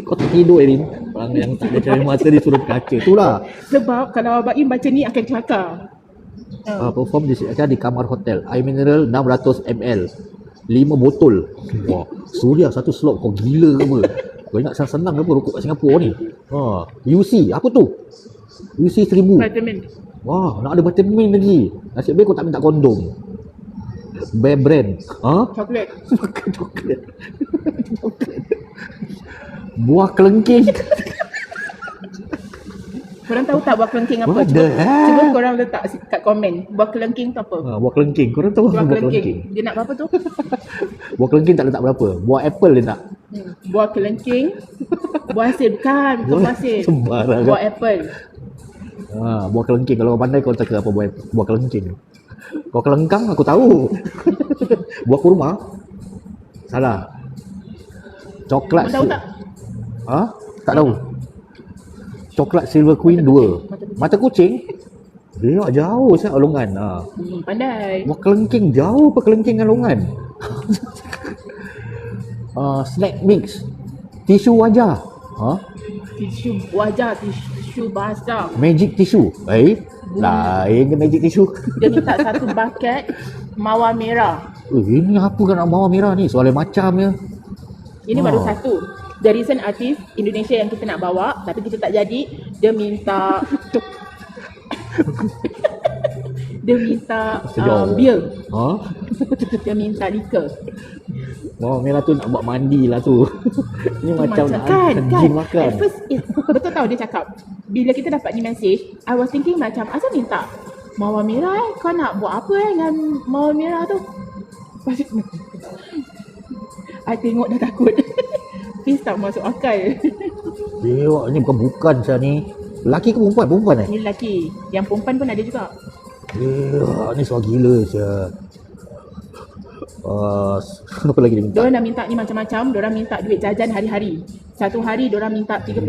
Kau tertidur Erin. Orang yang tak ada cahaya mata dia suruh kaca. Itulah. Sebab kalau Abang Im baca ni akan kelakar. Perform di kamar hotel. Air mineral 600 ml. 5 botol. Wah, Suria satu slot. Kau gila ke apa? Kau ingat senang ke apa rokok kat Singapura ni? UC, apa tu? UC 1000. Vitamin. Wah, nak ada vitamin lagi. Nasib baik kau tak minta kondom. Bear brand. Coklat. Bukan coklat. Buah kelengking. Korang tahu tak buah kelengking apa? What the hell? Cuba korang letak kat komen. Buah kelengking tu apa? Buah kelengking. Korang tahu Buah buah kelengking. kelengking? Dia nak berapa tu? Buah kelengking tak letak berapa. Buah apple dia nak. Buah kelengking. Buah hasil. Bukan buah hasil. Sembarang. Buah apple. Buah kelengking. Kalau kau pandai kau teka apa buah kelengking. Kau kelengkang aku tahu. Buah kurma. Salah. Coklat. Kau tahu tak? Tak tahu. Coklat Silver Queen 2. Mata kucing. Dia jauh sangat Longan. Pandai. Buah kelengking jauh apa kelengking dengan Longan. Snack mix. Tisu wajah. Tisu wajah, tisu basah. Magic tisu. Lain ke magic tisu. Dia minta satu bucket mawar merah. Ini apa kan nak mawar merah ni? Soalan macamnya. Ini baru satu. The recent artist Indonesia yang kita nak bawa, tapi kita tak jadi. Dia minta dia minta beer. Dia minta liquor. Mawar merah tu nak buat mandi lah tu. Ni macam nak jin makan. At first, betul tau dia cakap. Bila kita dapat ni message, I was thinking macam asal minta mawar merah kau nak buat apa dengan mawar merah tu? I tengok dah takut. artis tak masuk akal. Dia ni bukan saya ni. Lelaki ke perempuan? Perempuan Ni lelaki. Yang perempuan pun ada juga. Ni soal gila saya. Apa lagi dia minta? Diorang dah minta ni macam-macam. Diorang minta duit jajan hari-hari. Satu hari diorang minta $30.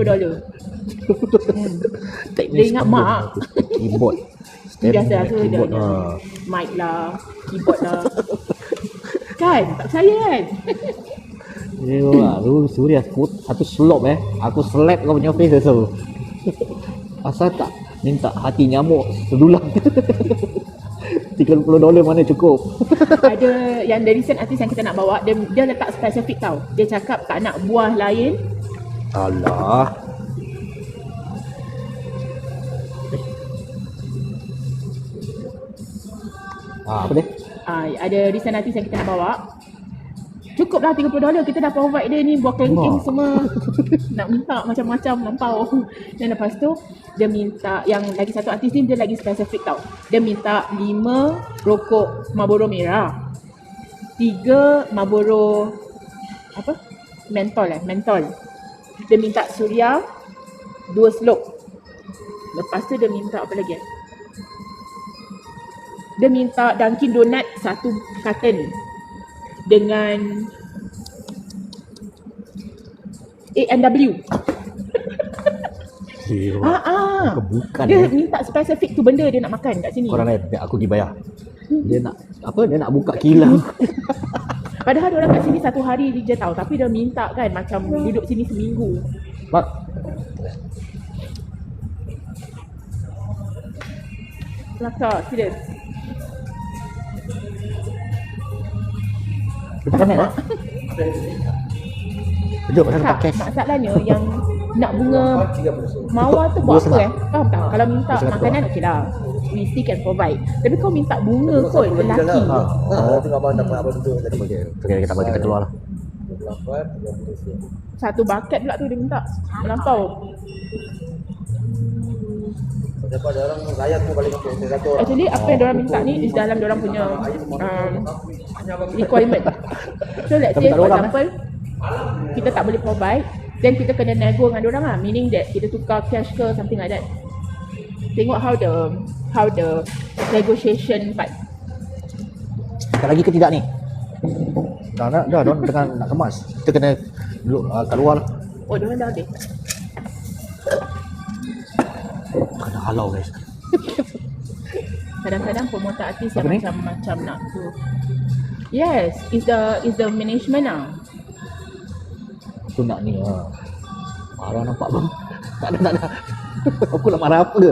Dia ingat mak. Keyboard. Biasa tu keyboard. dia. Mic lah, keyboard lah. Kan? Tak percaya kan? Lu serius satu slop aku slap kau punya face tu. Asal tak minta hati nyamuk sedulang. $30 mana cukup. Ada yang the recent artis yang kita nak bawa, dia letak spesifik tau. Dia cakap tak nak buah lain. Alah. Apa dia? Ada recent artis yang kita nak bawa. Cukup lah $30. Kita dah provide dia ni buah kelengking semua. Nak minta macam-macam lampau. Dan lepas tu dia minta, yang lagi satu artis ni dia lagi spesifik tau. Dia minta 5 rokok Marlboro merah, 3 Marlboro mentol. Dia minta Suria 2 slop. Lepas tu dia minta apa lagi? Dia minta Dunkin Donut 1 carton dengan A&W. Bukan Dia minta spesifik tu benda dia nak makan kat sini. Korang lain, aku pergi bayar. Dia nak dia nak buka kilang. Padahal dia orang kat sini 1 hari je tau, tapi dia minta kan macam duduk sini seminggu. Mak, Kelakar, serius. kita kan nak. Jom pasal Tak, tak cash. masalahnya yang nak bunga mawar tu buat apa Faham tak? Kalau minta makanan okey lah, we still can provide. Tapi kau minta bunga kot, lelaki. Tengok abang dapat apa betul tadi. Okay, kita keluar lah. 28, 30 1 bucket pula tu dia minta. Melampau. Dapat ada orang rakyat tu balik kampung. Saya kata orang. Actually apa yang diorang minta ni is dalam diorang punya requirement. So let's say for example kita tak boleh provide, then kita kena nego dengan diorang lah, meaning that kita tukar cash ke something like that. Tengok how the negotiation part. Sekali lagi ke tidak ni? Dah diorang tengah nak kemas. Kita kena duduk kat luar lah. Oh, diorang dah habis. Kena halau guys. Kadang-kadang promoter artis Apa yang ni? macam nak tu. Yes, is the management lah. Tu nak ni marah nampak bang. Tak ada. Aku nak marah apa?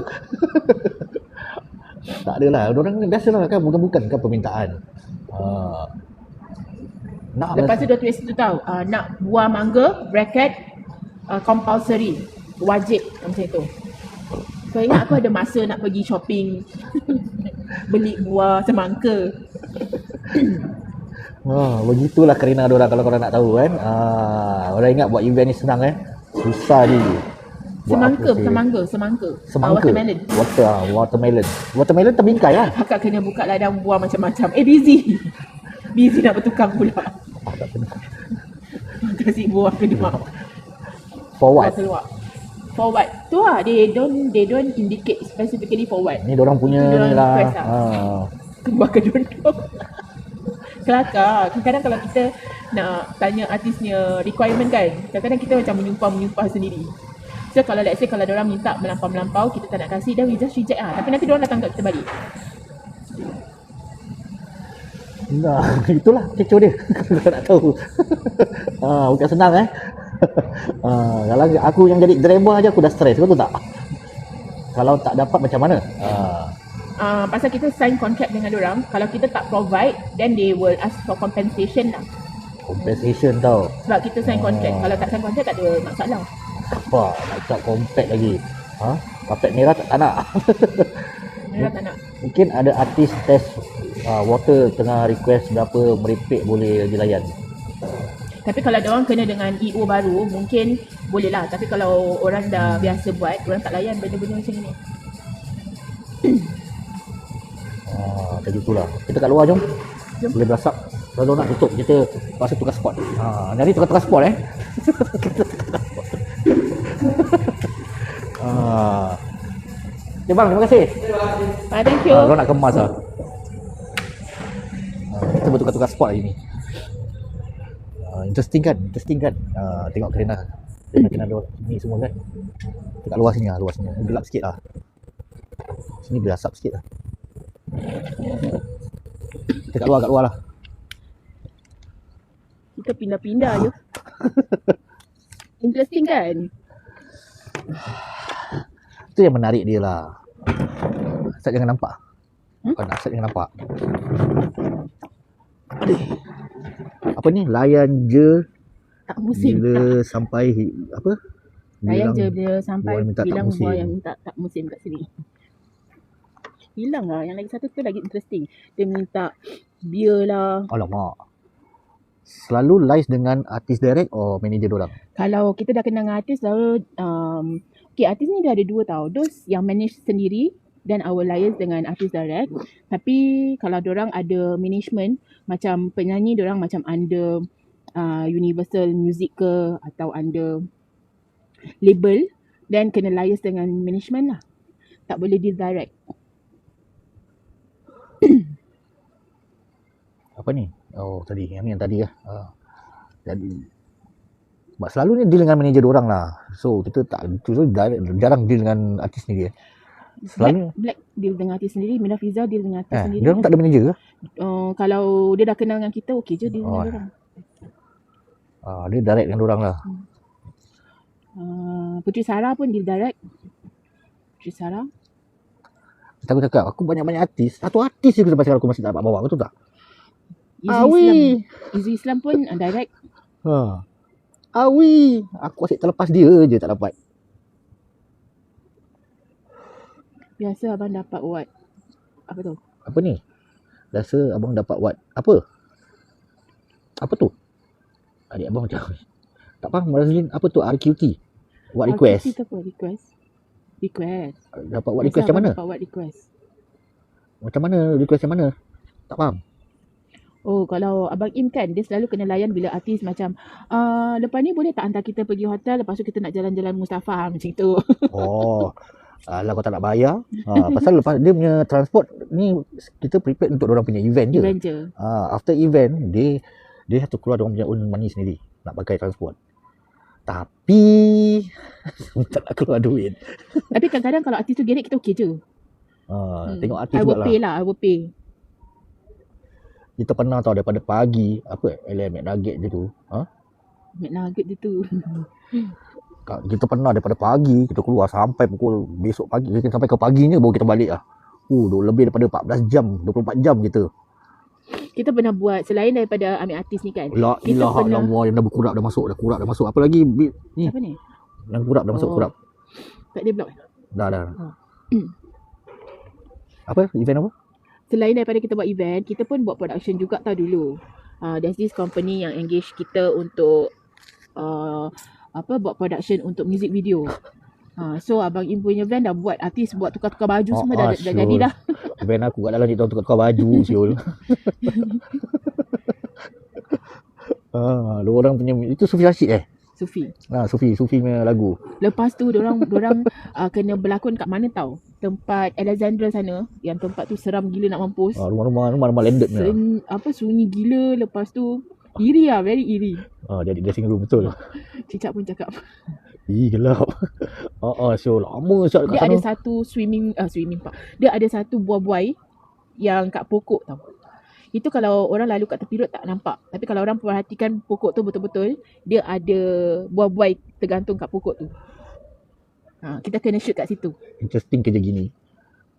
Tak adalah. Diorang biasalah kan, bukan kan permintaan. Nak Lepas tu dia tulis tu tahu, nak buah mangga bracket compulsory, wajib macam tu. Kau ingat aku ada masa nak pergi shopping beli buah semangka. Begitulah kerana diorang kalau korang nak tahu kan. Orang ingat buat event ni senang susah je. Semangka bukan mangga, semangka. Watermelon. Watermelon terbingkai lah. Akak kena buka ladang buah macam-macam. Busy. Busy nak bertukang pula. Kasih buah kedua. For what? Buah keluar. For what? Tu lah, they don't indicate specifically for what. Ni diorang punya Diorang ni lah. request Buah kedua. Kelakar. Kadang-kadang kalau kita nak tanya artisnya requirement kan, kadang-kadang kita macam menyumpah sendiri. So kalau let's say kalau diorang minta melampau-melampau, kita tak nak kasih, then we just reject lah. Tapi nanti diorang datang kat kita balik. Nah, itulah kecoh dia. Kalau nak tahu. Bukan senang kalau aku yang jadi driver aja aku dah stres, betul tak? Kalau tak dapat macam mana? Pasal kita sign contract dengan diorang, kalau kita tak provide, then they will ask for compensation lah. Compensation tau. Sebab kita sign contract. Kalau tak sign contract tak ada masalah. Apa? Nak cakap compact lagi. Kapet merah tak nak. Mereka tak nak. Mungkin ada artis test water tengah request berapa meripik boleh dilayan. Tapi kalau diorang kena dengan EO baru, mungkin boleh lah. Tapi kalau orang dah biasa buat, orang tak layan benda-benda macam ni. Macam itulah. Kita kat luar jom. Boleh berasap. Kalau nak tutup, kita pasal tukar spot. Jadi tukar spot Ya bang, terima kasih. Thank you. Kau nak kemas lah. Kita bertukar-tukar spot hari ni. Interesting kan? Tengok kerana ni semua kan. Dekat luar sini lah, gelap sikit lah. Sini berasap sikit lah. Dekat luar lah. Kita pindah-pindah je. Interesting kan? Itu yang menarik dia lah. Asal jangan nampak. Asal jangan nampak. Aduh. Apa ni? Layan je Tak musim. bila sampai apa? Layan Bilang je dia sampai buah minta tak bilang musim. buah yang minta tak musim kat sini. Hilang lah. Yang lagi satu tu lagi interesting. Dia minta beer lah. Alamak. Selalu live dengan artis direct atau manager diorang? Kalau kita dah kenal dengan artis, lalu okay, artis ni dia ada dua tau. Those yang manage sendiri dan our liaise dengan artis direct. Tapi kalau diorang ada management, macam penyanyi diorang macam under Universal Music ke atau under label, then kena liaise dengan management lah. Tak boleh deal direct. Apa ni? Oh tadi, yang tadi lah. Jadi sebab selalu ni deal dengan manager diorang lah. So kita tak jarang deal dengan artis sendiri. Selalu Black deal dengan artis sendiri, Mila Fiza deal dengan artis sendiri. diorang tak ada manager ke? Kalau dia dah kenal dengan kita, okey je deal dengan diorang. Dia direct dengan diorang lah. Puteri Sarah pun deal direct. Puteri Sarah. Aku cakap, aku banyak-banyak artis. Satu artis je sampai sekarang aku masih tak dapat bawa. Betul tak? Izzy Islam pun direct. Aku asyik terlepas dia je tak dapat. Biasa abang dapat what? Apa tu? Apa ni? Rasa abang dapat what? Apa tu? Adik abang macam tak faham Razlin, apa tu RQT? What request? RQT tu apa? Request. Dapat what request macam mana? Dapat what request? Macam mana? Request yang mana? Tak faham. Oh, kalau Abang Im kan, dia selalu kena layan bila artis macam, lepas ni boleh tak hantar kita pergi hotel, lepas tu kita nak jalan-jalan Mustafa, macam tu. Alah kau tak nak bayar. Pasal lepas dia punya transport ni kita prepared untuk orang punya event je. Event je. After event dia have to keluar orang punya own money sendiri nak pakai transport. Tapi tak nak keluar duit. Tapi kadang-kadang kalau artis tu gerek, kita okey je. Tengok artis I will juga pay lah. I will pay. Kita pernah tahu daripada pagi LM McNugget je tu. McNugget dia tu. Kita pernah daripada pagi kita keluar sampai pukul besok pagi, kita sampai ke paginya baru kita balik lah. Lebih daripada 14 jam, 24 jam kita. Kita pernah buat selain daripada ambil artis ni kan. La ilaha illallah, yang dah berkurap dah masuk. Apa lagi ni? Apa ni? Yang kurap dah masuk kurap. Tak ada blok. Dah. Apa? Event apa? Selain daripada kita buat event, kita pun buat production juga tau dulu. There's this company yang engage kita untuk buat production untuk music video. So Abang Im punya van dah buat, artis buat tukar-tukar baju semua dah jadi dah. Van aku kat dalam ni tukar-tukar baju siul. Dua orang punya itu Sufi Rashid Sufi. Sufi punya lagu. Lepas tu dorang kena berlakon kat mana tau? Tempat Alexandra sana, yang tempat tu seram gila nak mampus. Rumah landed ni. Sunyi gila, lepas tu iri lah, very iri. Jadi dressing room betul. Cicak pun cakap. Gelap. So lama shot kat Dia sana. ada satu swimming park. Dia ada satu buai-buai yang kat pokok tau. Itu kalau orang lalu kat tepi road tak nampak. Tapi kalau orang perhatikan pokok tu betul-betul, dia ada buai-buai tergantung kat pokok tu. Kita kena shoot kat situ. Interesting kerja gini.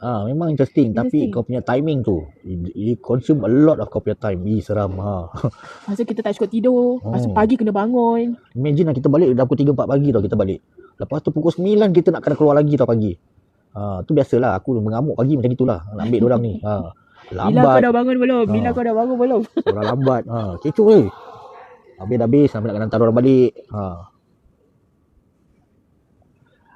Memang interesting. Tapi kau punya timing tu, it consume a lot of kau punya time. Seram. Masa kita tak cukup tidur. Masa pagi kena bangun. Imagine lah kita balik dah pukul 3-4 pagi tau kita balik. Lepas tu pukul 9 kita nak kena keluar lagi tau pagi. Tu biasalah, aku mengamuk pagi macam itulah. Nak ambil diorang ni. Lambat. Bila kau dah bangun belum? Orang lambat. Kecoh Habis sampai nak kena hantar orang balik.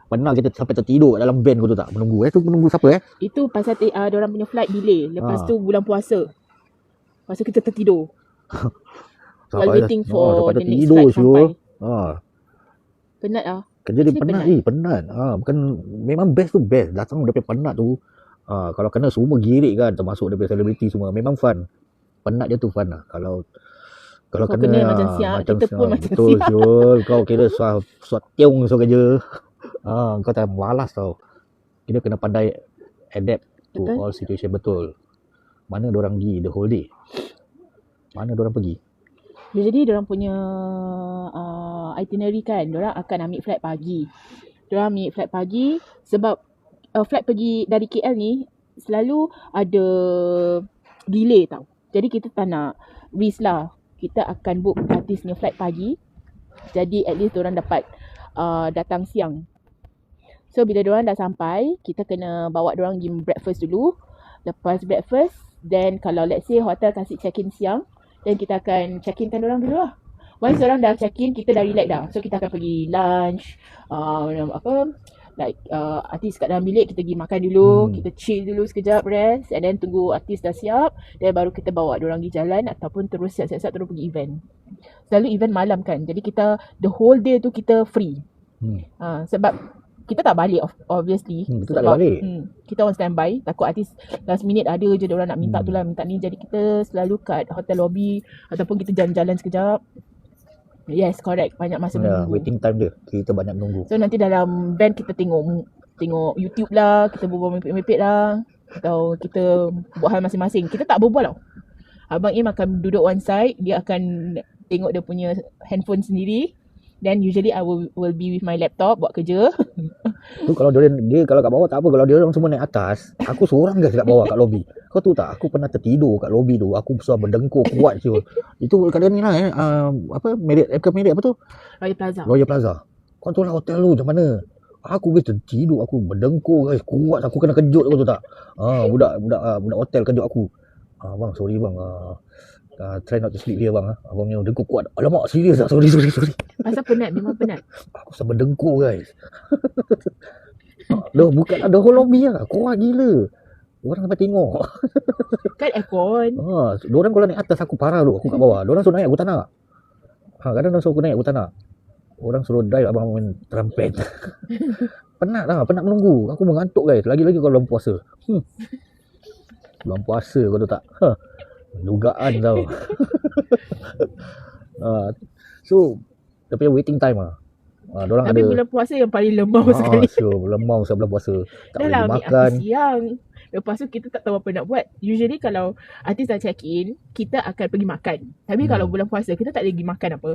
Pernah kita sampai tertidur kat dalam van kau tu tak? Menunggu. Tu menunggu siapa Itu pasal diorang punya flight delay. Lepas tu bulan puasa. Lepas tu kita tertidur. While waiting for the next flight sampai. Penat lah. Kerja dia Actually penat. Penat. Bukan, memang best tu best. Datang daripada penat tu. Kalau kena semua girik kan, termasuk daripada selebriti semua, memang fun. Penat dia tu fun lah. Kalau Kau kena macam siap, kita pun macam betul, siap. Syul. Kau kira suat tiung so kerja. Kau tak malas tau. Kita kena pandai adapt to Betul. all situation. Betul. Mana diorang pergi the whole day? Mana diorang pergi? Jadi diorang punya itinerary kan, diorang akan ambil flight pagi. Diorang ambil flight pagi sebab flight pergi dari KL ni selalu ada delay tau. Jadi kita tak nak risk lah. Kita akan book artisnya flight pagi. Jadi at least diorang dapat datang siang. So bila diorang dah sampai, kita kena bawa diorang pergi breakfast dulu. Lepas breakfast, then kalau let's say hotel kasih check-in siang, then kita akan check-inkan diorang dulu lah. Once diorang dah check-in, kita dah relax dah. So kita akan pergi lunch, artis kat dalam bilik, kita pergi makan dulu, kita chill dulu sekejap, rest, and then tunggu artis dah siap, then baru kita bawa diorang pergi jalan ataupun terus siap-siap terus pergi event. Selalu event malam kan, jadi kita the whole day tu kita free. Sebab kita tak balik obviously. Kita tak boleh balik. Kita on standby. Takut artis last minute ada je diorang nak minta tu lah, minta ni. Jadi kita selalu kat hotel lobby ataupun kita jalan-jalan sekejap. Yes, correct. Banyak masa menunggu. Waiting time dia. Kita banyak menunggu. So nanti dalam van kita tengok YouTube lah, kita berbual mepek-mepek lah, atau kita buat hal masing-masing. Kita tak berbual tau. Abang Im akan duduk one side, dia akan tengok dia punya handphone sendiri. Then usually I will be with my laptop buat kerja. Tu kalau dia kalau kat bawah tak apa. Kalau dia orang semua naik atas, aku seorang je kat bawah kat lobby. Kau tahu tak, aku pernah tertidur kat lobby tu. Aku besar berdengkur kuat je. Itu kadang ni lah Marriott apa tu? Royal Plaza. Kau tahu lah hotel tu macam mana. Aku biasa tertidur, aku berdengkur guys, kuat. Aku kena kejut, kau tahu tak? Budak hotel kejut aku. Bang, sorry bang. Try not to sleep here bang. Abang punya dengkur kuat. Alamak, serius lah. Sorry. Pasal penat, memang penat. Aku sampai berdengkur guys. Bukan ada whole lobby lah. Kuat gila. Orang sampai tengok. Kan aircon. Diorang kalau naik atas aku parah tu. Aku kat bawah. Diorang suruh naik aku tak nak. Kadang diorang suruh aku naik aku tak nak. Orang suruh dive, abang main trumpet. Penat lah. Penat menunggu. Aku mengantuk guys. Lagi-lagi kalau belum puasa. Belum puasa kau tahu tak? Dugaan tau. So dia punya waiting time lah. Tapi bulan puasa yang paling lemau sekali. Lemau sebelum puasa. Tak boleh Dah lah ambil makan. aku siang. Lepas tu kita tak tahu apa nak buat. Usually kalau artis dah check in, kita akan pergi makan. Tapi kalau bulan puasa, kita tak boleh pergi makan apa.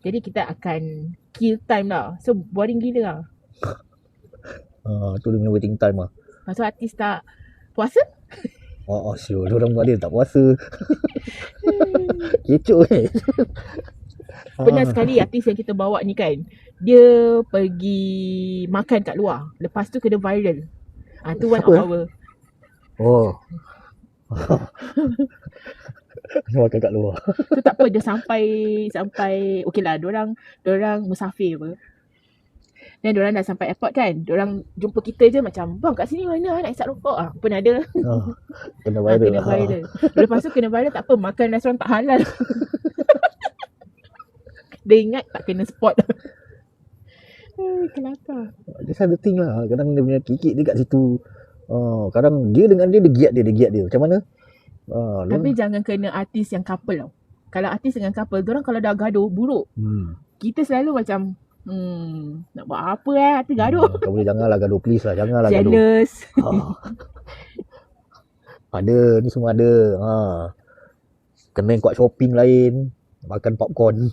Jadi kita akan kill time lah. So boring gila lah. Tu dia punya waiting time lah. Lepas tu artis tak puasa. Sure. Diorang buat dia tak puasa. Kecoh Pernah sekali artis yang kita bawa ni kan, dia pergi makan kat luar. Lepas tu kena viral. Tu one of our. Makan kat luar. Tu tak apa, dia sampai okey lah, diorang musafir apa. Dan diorang dah sampai airport kan, diorang jumpa kita je macam, bang kat sini mana nak isap rokok pun ada. Kena viral. Kena viral. Lepas tu kena viral tak apa, makan restoran tak halal. Dia ingat tak kena spot. Kelakar. That's the thing lah. Kadang dia punya kikik dia kat situ. Kadang dia dengan dia giat dia. Macam mana? Tapi jangan kena artis yang couple tau. Kalau artis dengan couple, diorang kalau dah gaduh, buruk. Kita selalu macam, nak buat apa hati gaduh. Kau boleh janganlah gaduh, please lah. Janganlah gaduh. Jealous. Ada, ni semua ada. Kena kuat shopping lain. Makan popcorn.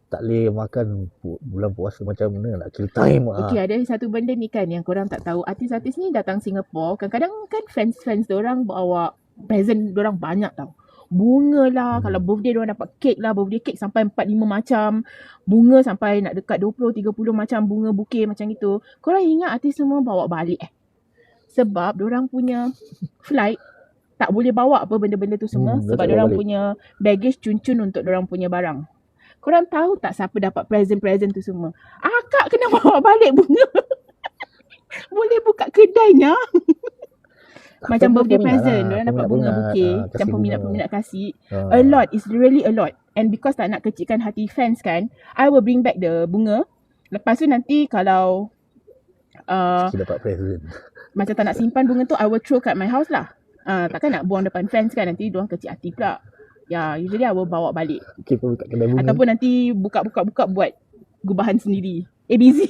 Tak boleh makan bulan puasa macam mana nak kill time. Okay, ada satu benda ni kan yang korang tak tahu. Artis-artis ni datang Singapore, kadang-kadang kan fans diorang bawa present diorang banyak tau. Bunga lah, kalau birthday diorang dapat kek lah, birthday kek sampai 4-5 macam. Bunga sampai nak dekat 20-30 macam bunga bouquet macam itu. Korang ingat artis semua bawa balik sebab diorang punya flight tak boleh bawa apa benda-benda tu semua sebab diorang punya baggage cun-cun untuk diorang punya barang. Korang tahu tak siapa dapat present-present tu semua? Akak kena bawa balik bunga. Boleh buka kedainya. Macam birthday present, diorang dapat bunga bouquet. Macam peminat-peminat kasih. A lot, it's really a lot. And because tak nak kecilkan hati fans kan, I will bring back the bunga. Lepas tu nanti kalau Kita dapat present. macam tak nak simpan bunga tu, I will throw kat my house lah. Takkan nak buang depan fans kan, nanti diorang kecil hati pula. Ya, usually I will bawa balik. Okay, kau kat kedai bunga. Ataupun nanti buka buat gubahan sendiri. busy.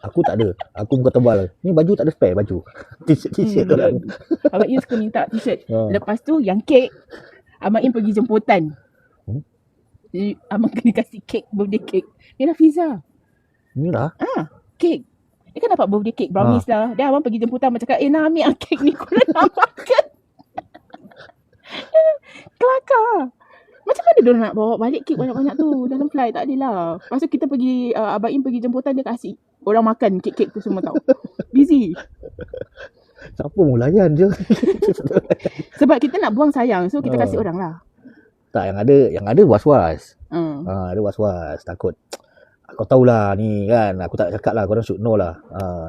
Aku tak ada. Aku muka tebal. Ni baju tak ada spare baju. T-shirt tu lah. Abang Im suka minta t-shirt. Ha. Lepas tu yang kek, Abang Im pergi jemputan. Jadi, Abang kena kasih kek, birthday cake. Ni Rafiza. Ni lah. Kek. Dia kan dapat birthday cake, brownies lah. Dia abang pergi jemputan macam cakap, nak ambil kek ni, korang nak makan. Kelakar. Macam mana dia nak bawa balik kek banyak-banyak tu dalam flight? Tak adil lah. Lepas tu kita pergi, Abang Im pergi jemputan, dia kasih orang makan kek-kek tu semua tau. Busy. Siapa mau layan je. Sebab kita nak buang sayang, so kita kasih orang lah. Tak, yang ada was-was. Ada was-was. Takut. Kau tahulah ni kan. Aku tak cakap lah. Korang should know lah.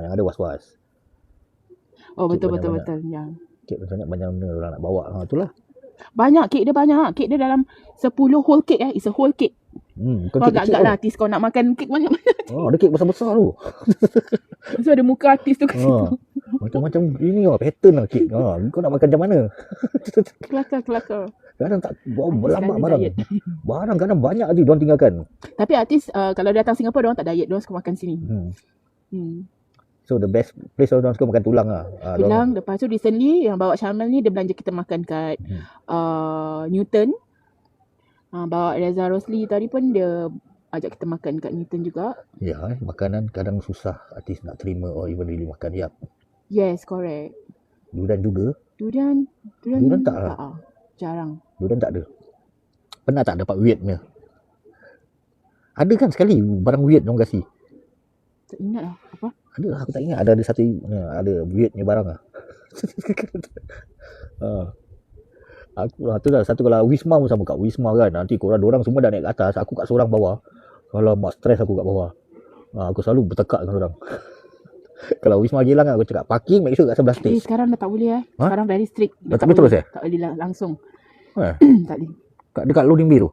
Yang ada was-was. Oh, Kek betul. banyak-banyak. Yang Kek banyak benda orang nak bawa. Itulah. banyak, kek dia banyak. Kek dia dalam 10 whole cake It's a whole cake. Bukan Kau kek kecil agak-agak tau. lah artis kau nak makan kek banyak-banyak. Ada kek besar-besar tu. So ada muka artis tu kat situ. Macam-macam ini lah. Pattern lah kek. Kau nak makan macam mana? Kelakar. Kadang tak bawa berlambak Selalu barang. diet. Barang kadang banyak je diorang tinggalkan. Tapi artis kalau dia datang Singapura, diorang tak diet. Diorang suka makan sini. So the best place orang suka makan tulang lah. Bilang lepas tu recently yang bawa Syamil ni, dia belanja kita makan kat Newton. Bawa Reza Rosli tadi pun dia ajak kita makan kat Newton juga. Ya, makanan kadang susah artis nak terima or even really makan. Yap. Yes, correct. Durian juga. Durian tak lah. Jarang. Durian tak ada. Pernah tak dapat weird punya? Ada kan sekali barang weird diorang kasih. Tak ingat lah. Apa? Ada lah, aku tak ingat. Ada satu, ada weirdnya barang lah. Aku lah tu lah. Satu kalau Wisma pun sama kat Wisma kan. Nanti korang semua dah naik ke atas. Aku kat seorang bawah. Kalau mak stres aku kat bawah. Aku selalu bertekak dengan orang. Kalau Wisma Geylang aku cakap parking make sure kat sebelah stage. Sekarang dah tak boleh Sekarang very strict. Dah tak boleh terus Tak boleh langsung. Tak boleh. Dekat loading bay tu.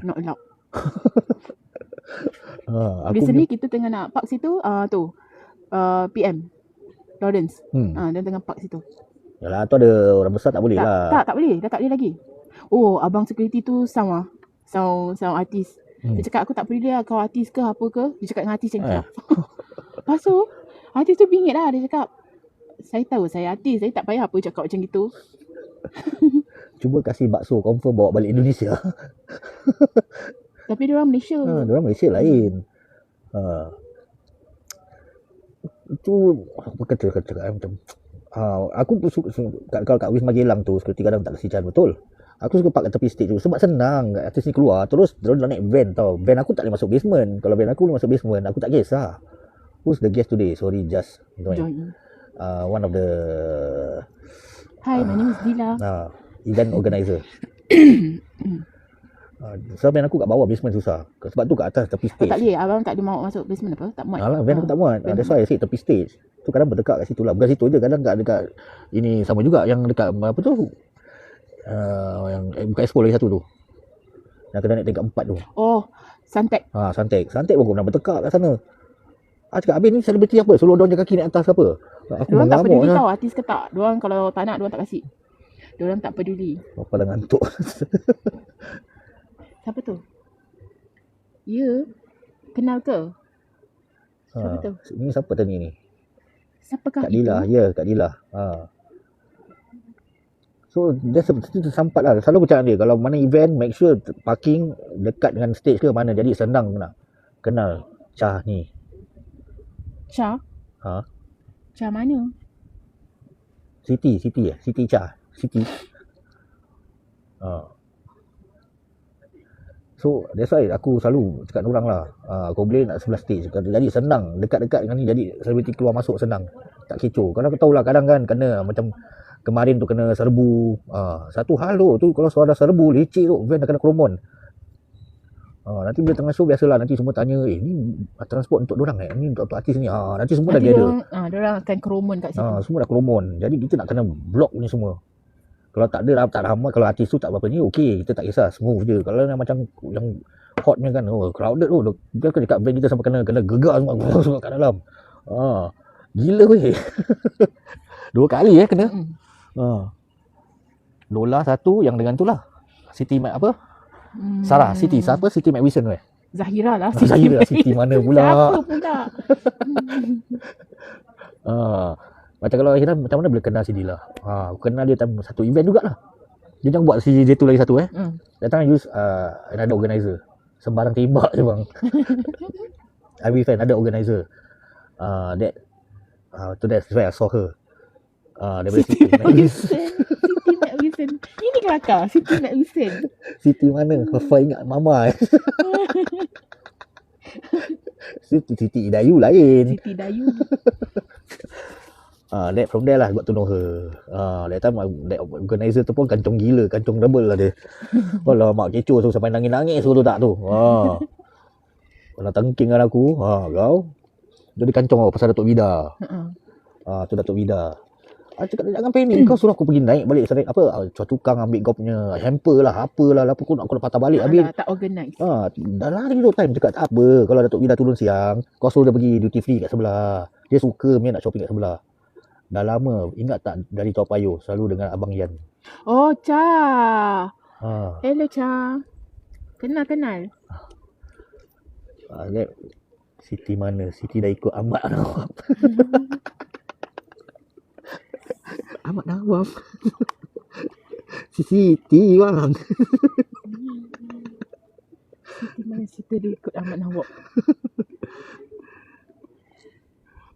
Not allowed. Aku Recently kita tengah nak park situ PM Lawrence. Dia tengah park situ. Yalah tu ada orang besar tak boleh lah. Tak boleh. Dah tak boleh lagi. Oh, abang security tu sound artis. Dia cakap aku tak peduli lah kau artis ke apa ke. Dia cakap dengan artis macam tu. Lepas tu artis tu bingit lah. Dia cakap, saya tahu saya artis, saya tak payah apa cakap macam gitu. Cuba kasih bakso confirm bawa balik Indonesia. Tapi diorang Malaysia. Diorang Malaysia lain. Itu apa kata macam aku kalau kat Wisma Geylang tu security kadang tak kasi jalan betul. Aku suka park kat tepi stage tu sebab senang kat atas ni keluar terus diorang naik van tau. Van aku tak boleh masuk basement. Kalau van aku boleh masuk basement, aku tak kisah. Who's the guest today? Sorry, just join. One of the Hi, my name is Dila. Event organizer. So van aku kat bawah basement susah. Sebab tu kat atas tepi stage. Tak boleh, abang tak ada mahu masuk basement apa? Tak muat. Alah, van aku tak muat. That's why I say tepi stage. Tu kadang berdekat kat situ lah. Bukan situ je, kadang dekat ini sama juga yang dekat apa tu? Yang bukan Expo lagi satu tu. Yang kena naik tingkat 4 tu. Oh, Suntec. Suntec. Suntec pun aku pernah bertekak kat sana. Cakap habis ni selebriti apa? Suruh diorang jaga kaki naik atas apa? Aku Diorang tak peduli mengamuk tau artis ke tak. Diorang kalau tak nak, diorang tak kasih. Diorang tak peduli. Apa dah ngantuk. Siapa tu? Ya. Kenal ke? Siapa tu? Ini siapa tanya ni? Siapakah Kak Dila. Ya, Kak Dila. So, dia seperti tersampat lah. Selalu aku cakap dia, kalau mana event, make sure parking dekat dengan stage ke mana. Jadi senang nak kenal Syah ni. Syah? Syah mana? Siti Syah. Siti. So, that's why aku selalu cakap dengan orang lah. Kau boleh nak sebelah stage. Jadi senang. Dekat-dekat dengan ni. Jadi selebriti keluar masuk senang. Tak kecoh. Kalau kau tahulah kadang kan kena macam kemarin tu kena serbu. Satu hal tu kalau suara serbu leceh tu. Van dah kena keromon. Nanti bila tengah show biasalah. Nanti semua tanya. Ni transport untuk dorang Ni untuk artis ni. Nanti semua Nanti dah gather. diorang akan keromon kat situ. Semua dah keromon. Jadi kita nak kena block ni semua. Kalau tak ada, tak ramai, kalau artis tu tak berapa ni, okey, kita tak kisah, smooth je. Kalau yang macam yang hotnya kan, crowded tu, dia kan dekat band kita sampai kena gegar semua kat dalam. Gila weh. 2 kali kena. Lola satu, yang dengan tu lah. Siti Mac apa? Sarah, Siti, siapa? Siti Mac Wilson weh. Zahira lah. Zahira, Siti mana pula? Siapa pula? Macam kalau Akhirah, macam mana boleh kenal si Dila? Aku kenal dia time satu event jugalah. Dia jangan buat si dia tu lagi satu Datang use another organizer. Sembarang tembak je bang. Every fan ada organizer. That's where I saw her. Daripada Siti Mac Wilson. Siti Mac Wilson. Ini kelakar, Siti Mac Wilson. Siti mana? Fafa ingat mama Siti Dayu lain. Siti Dayu. From there lah got to know her. That time that organizer tu pun kancung gila, kancung double lah dia. Kalau mak kecoh tu sampai nangis-nangis tu tak tu. Kalau tengking dengan aku, kau jadi kancung pasal Datuk Vida. Tu Datuk Vida. Cakap jangan panik, kau suruh aku pergi naik balik cuar tukang ambil kau punya hamper lah, apalah, aku nak patah balik habis. Tak organize. Dah lari dulu time cakap tak apa. Kalau Datuk Vida turun siang, kau suruh dia pergi duty free kat sebelah. Dia suka punya nak shopping kat sebelah. Dah lama, ingat tak dari Toa Payoh selalu dengan Abang Yan. Oh, Cha. Hello, Cha. Kenal. Siti mana? Siti dah ikut Ahmad Nawab. Ahmad Nawab. Siti bang. Siti mana? Siti dia ikut Ahmad Nawab.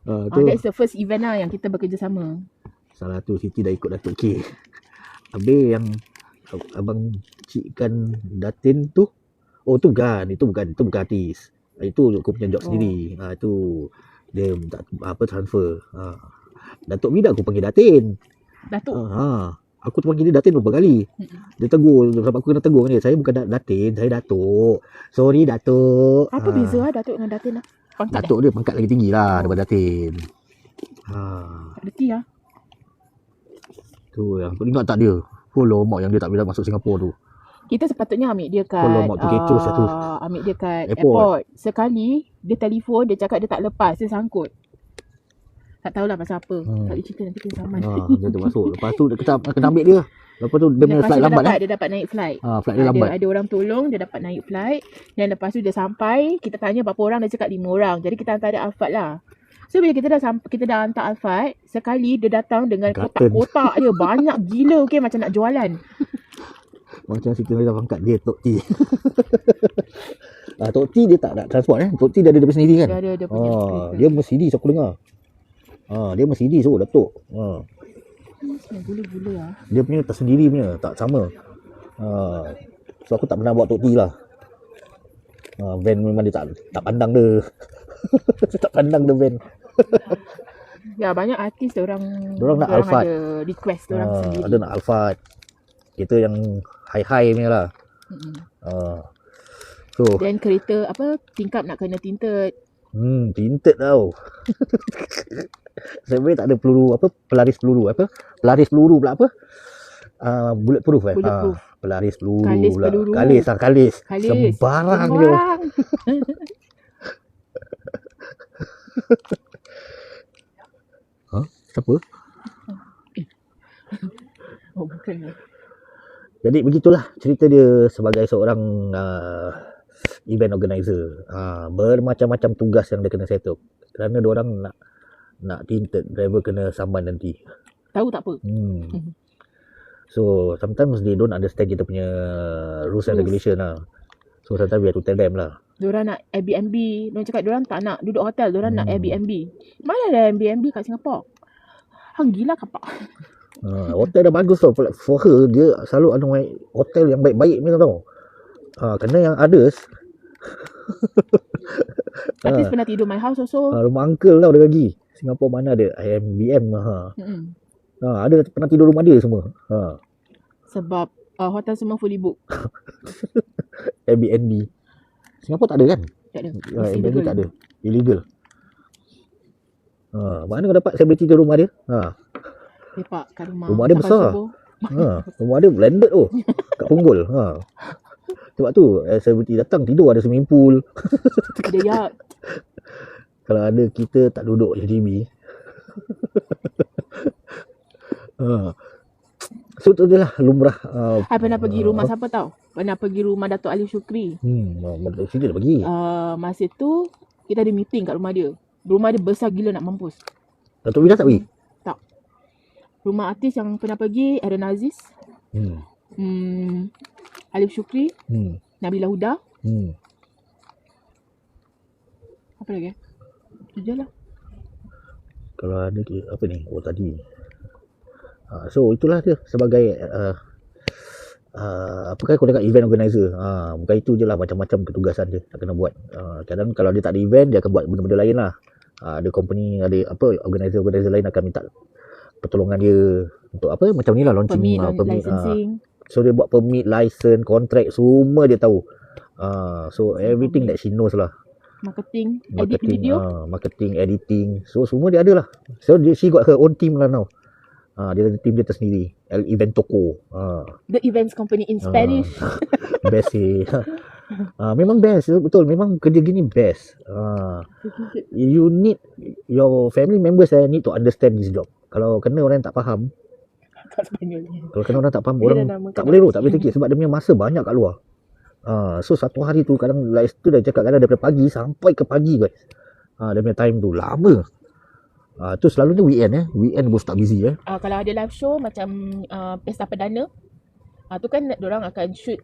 That's the first event lah yang kita bekerjasama. Salah tu Siti dah ikut Datuk K. Habis yang abang cikkan Datin tu, tu bukan, itu bukan artis. Itu aku punya job sendiri. Itu dia tak transfer. Datuk Vida aku panggil Datin. Datuk. Aku tu panggil dia Datin beberapa kali. Dia tegur, sebab aku kena tegur dengan dia. Saya bukan Datin, saya Datuk. Sorry Datuk. Apa beza Datuk dengan Datin lah? Pangkat Datuk dia pangkat lagi tinggi lah daripada Datin. Tak reti lah. Tu yang aku ingat tak dia. Follow mak yang dia tak boleh masuk Singapura tu. Kita sepatutnya ambil dia kat Follow mak tu kecoh satu. ambil dia kat airport. Sekali dia telefon, dia cakap dia tak lepas, dia sangkut. Tak tahulah pasal apa. Tak boleh cerita nanti kena saman. Dia termasuk. Lepas tu kita kena ambil dia. Lepas tu dia punya flight lambat Dia dapat naik flight. Flight dia lambat. Ada orang tolong, dia dapat naik flight. Dan lepas tu dia sampai, kita tanya berapa orang, dia cakap 5 orang. Jadi kita hantar dia Alphard lah. So bila kita dah hantar Alphard, sekali dia datang dengan kotak-kotak dia banyak gila, macam nak jualan. Macam Siti Nurhaliza pangkat dia Tok T. Tok T dia tak nak transport Tok T dia ada sendiri kan. Dia punya dia Mercedes aku dengar. Dia Mercedes Datuk. Gula-gula lah. Dia punya tersendiri punya, tak sama. So aku tak pernah buat Tok T lah. Van memang dia tak pandang dia. Tak pandang dia van. Ya, banyak artis orang nak Alphard. Ada request orang sendiri. Ada nak Alphard. Kita yang high-high punya lah. So dan kereta tingkap nak kena tinted. Tinted tau. Sebenarnya tak ada peluru pelaris peluru pula bulletproof Bulletproof. pelaris peluru Kalis pula. peluru. Kalis. Sembarang je. Siapa? Bukan. Jadi begitulah cerita dia sebagai seorang event organizer. Bermacam-macam tugas yang dia kena settle. Kerana diorang nak tinted, driver kena saman nanti. Tahu tak apa. So sometimes they don't understand kita punya rules and regulation lah. So sometimes we have to tell them lah. Diorang nak Airbnb. Diorang cakap diorang tak nak duduk hotel, diorang nak Airbnb. Mana ada Airbnb kat Singapore? Hang gila kapak. Hotel dah bagus tau. For her, dia selalu ada hotel yang baik-baik ni tau. Kerana yang others Artis pernah tidur my house also. rumah uncle tau dia lagi. Singapore mana ada IMBM. Ada pernah tidur rumah dia semua. Sebab hotel semua fully book. Airbnb. Singapore tak ada kan? Tak ada. Airbnb tak ada. Illegal. Mana kau dapat selebriti tu rumah dia? Lepak kat rumah. Rumah dia besar. Rumah dia blended tu kat Punggol. Sebab tu selebriti datang tidur ada swimming pool. Ada yacht. Kalau ada kita tak duduk JB. So tu je lah lumrah. I pernah pergi rumah siapa tahu? Pernah pergi rumah Datuk Alif Syukri. Sini dah pergi. Masa tu kita ada meeting kat rumah dia. Rumah dia besar gila nak mampus. Datuk Wira tak pergi? Tak. Rumah artis yang pernah pergi Aaron Aziz, Alif Syukri, Nabila Huda. Apa lagi? Itu je lah. Kalau ada apa ni? Oh tadi. So itulah dia sebagai apa kan aku cakap event organizer. Bukan itu je lah, macam-macam ketugasan dia nak kena buat. Kadang kalau dia tak ada event, dia akan buat benda-benda lain lah. Ada company, ada apa, organizer lain akan minta pertolongan dia untuk apa, macam ni lah, launching permit licensing. So dia buat permit, license, kontrak, semua dia tahu. So everything that she knows lah. Marketing, edit video. Marketing, editing, so semua dia ada lah. So she got her own team lah now. Dia ada team dia tersendiri, Event Toko. The events company in Spanish. Best sih. Memang best, betul. Memang kerja gini best. You need your family members need to understand this job. Kalau kena orang yang tak faham, Kat Sepanyol. kalau kena orang tak faham, Dia orang dah namakan tak boleh fikir sebab dia punya masa banyak kat luar. So satu hari tu kadang like tu dah cakap kadang daripada pagi sampai ke pagi guys. Dia punya time tu lama. Tu selalunya weekend weekend bos tak busy Kalau ada live show macam pesta perdana, tu kan diorang akan shoot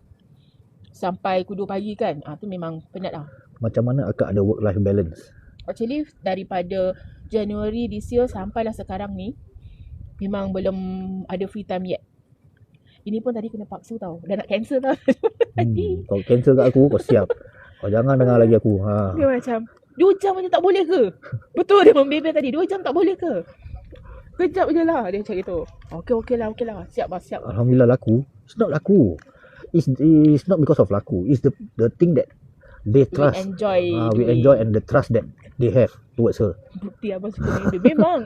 sampai pukul 2 pagi kan. Tu memang penat lah. Macam mana akak ada work life balance? Actually daripada January this year sampailah sekarang ni, memang belum ada free time yet. Ini pun tadi kena paksa tau. Dah nak cancel tau. Tadi. Kau cancel kat aku, kau siap. Kau jangan dengar lagi aku. Dia macam 2 jam macam tak boleh ke? Betul dia membebel tadi. 2 jam tak boleh ke? Kejap je lah. Dia macam gitu. Okey lah. Siap lah. Alhamdulillah laku. It's not laku. It's not because of laku. It's the thing that they trust. We enjoy and the trust that they have towards her. Bukti abang suka membebel. Memang.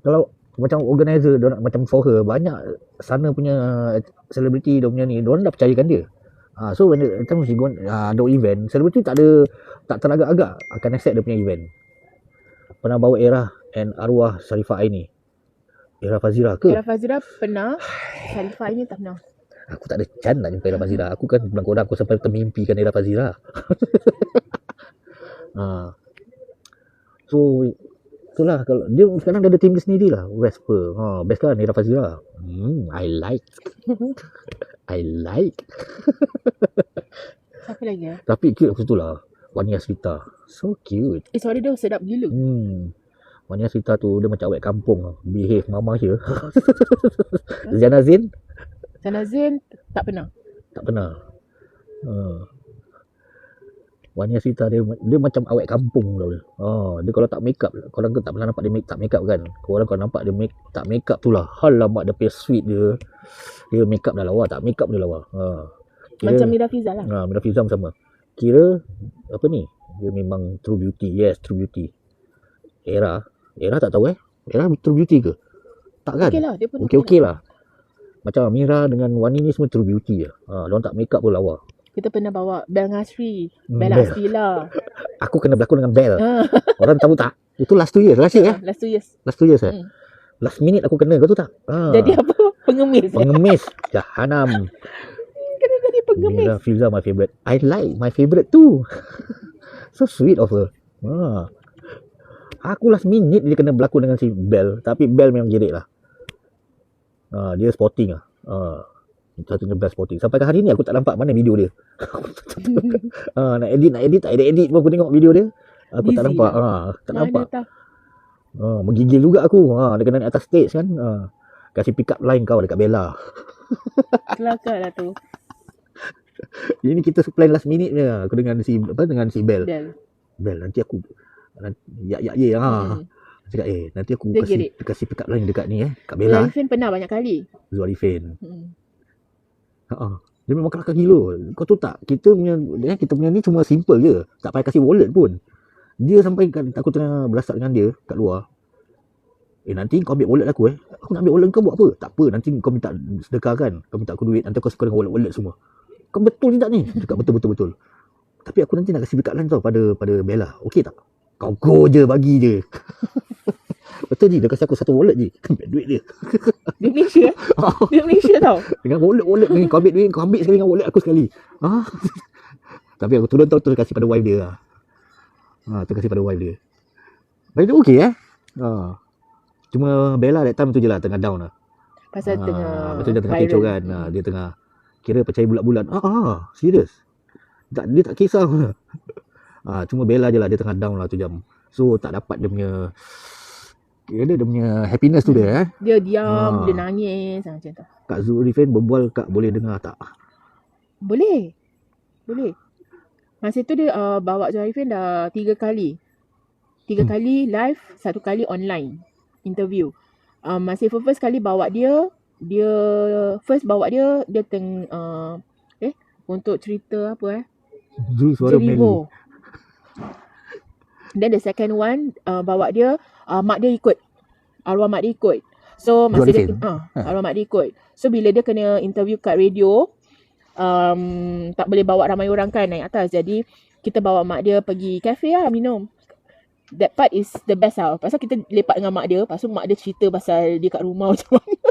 Kalau macam organizer, macam for her, banyak sana punya selebriti dia punya ni, diorang dah percayakan dia. So when the time she go ada event, selebriti tak teragak-agak akan accept dia punya event. Pernah bawa Era and arwah Sharifah Aini. Era Fazira ke? Era Fazira pernah. Sharifah ini tak pernah. Aku tak ada chance nak jumpa Era Fazira. Aku kan bilang korang, aku sampai termimpikan Era Fazira. So itulah, kalau dia sekarang dah ada team dia sendiri lah, Vesper. Best kan Era Fazira. I like. Siapa lagi Tapi cute aku tu lah, Wani Asrita. So cute. Suara dia sedap gila. Wani Asrita tu dia macam awet kampung, behave mama here. Ziana Zain tak pernah. Wani Asrita dia macam awet kampung tau dia. Dia kalau tak make up, korang tak pernah nampak dia tak make up kan. Korang kalau nampak dia tak make up tu lah, alamak dia punya sweet dia. Dia make up dah lawa, tak make up dia lawa. Macam Mira Fiza lah. Mira Fiza sama. Kira apa ni? Dia memang true beauty. Yes, true beauty. Era tak tahu Era true beauty ke? Tak kan? Okey lah, dia pun okey lah. Macam Mira dengan Wani ni semua true beauty je. Diorang tak make up pun lawa. Kita pernah bawa Bel Ngasri, Bella Astila. Aku kena berlakon dengan Bel. Orang tahu tak? Itu last 2 years. Last year Last 2 years. Last 2 years Last minute aku kena, kau tahu tak? Jadi apa? Pengemis. Jahanam. Kena jadi pengemis. Mira Fiza my favourite. I like my favourite too. So sweet of her. Aku last minute dia kena berlakon dengan si Bel. Tapi Bel memang gerik lah. Dia sporting lah. Satunya best sporting. Sampai ke hari ni aku tak nampak mana video dia. Nak edit tak edit pun aku tengok video dia. Aku busy tak nampak. Tak nampak. Menggigil juga aku. Dia kena naik atas stage kan. Kasih pick up line kau dekat Bella. Kelakar lah tu. Ini kita plan last minute je. Aku dengan si Bel. Bel nanti aku cakap nanti aku kasih pick up line dekat ni kat Bella. Zulifin pernah banyak kali. Zulifin. Dia memang kelakar gila. Kau tahu tak, kita punya ni cuma simple je, tak payah kasih wallet pun. Dia sampai aku tengah belasat dengan dia kat luar, nanti kau ambil wallet aku Aku nak ambil wallet kau buat apa? Tak apa, nanti kau minta sedekah kan. Kau minta aku duit, nanti kau suka dengan wallet semua. Kau betul tidak ni? Cakap betul. Tapi aku nanti nak kasi dekat lain tau pada Bella. Okey tak? Kau go je, bagi je. Betul je, dia kasi aku satu wallet je. Ambil duit dia. Dia Malaysia. Dia Malaysia tau. Dengan wallet ni, kau ambil duit, kau ambil sekali dengan wallet aku sekali. Tapi aku turun terus kasi pada wife dia lah. Terkasih pada wife dia. Baik dia okey Cuma Bella that time tu je lah tengah down lah. Pasal tengah betul dia tengah kecoh kan. Dia tengah kira percaya bulat-bulat. Serius. Dia tak kisah. Cuma Bella je lah dia tengah down lah tu jam. So tak dapat dia punya happiness tu dia Dia diam, dia nangis macam tu. Kak Zulifin berbual, Kak boleh dengar tak? Boleh. Masa tu dia bawa Zulifin dah 3 kali. 3 kali live, 1 kali online interview. Masa first kali bawa dia untuk cerita apa Zul suara Meli. Jericho. Then the second one bawa dia mak dia ikut. Arwah mak dia ikut. So masa dia arwah mak dia ikut. So bila dia kena interview kat radio, tak boleh bawa ramai orang kan naik atas. Jadi kita bawa mak dia pergi kafe lah minum. That part is the best lah. Pasal kita lepak dengan mak dia. Lepas tu mak dia cerita pasal dia kat rumah macam mana.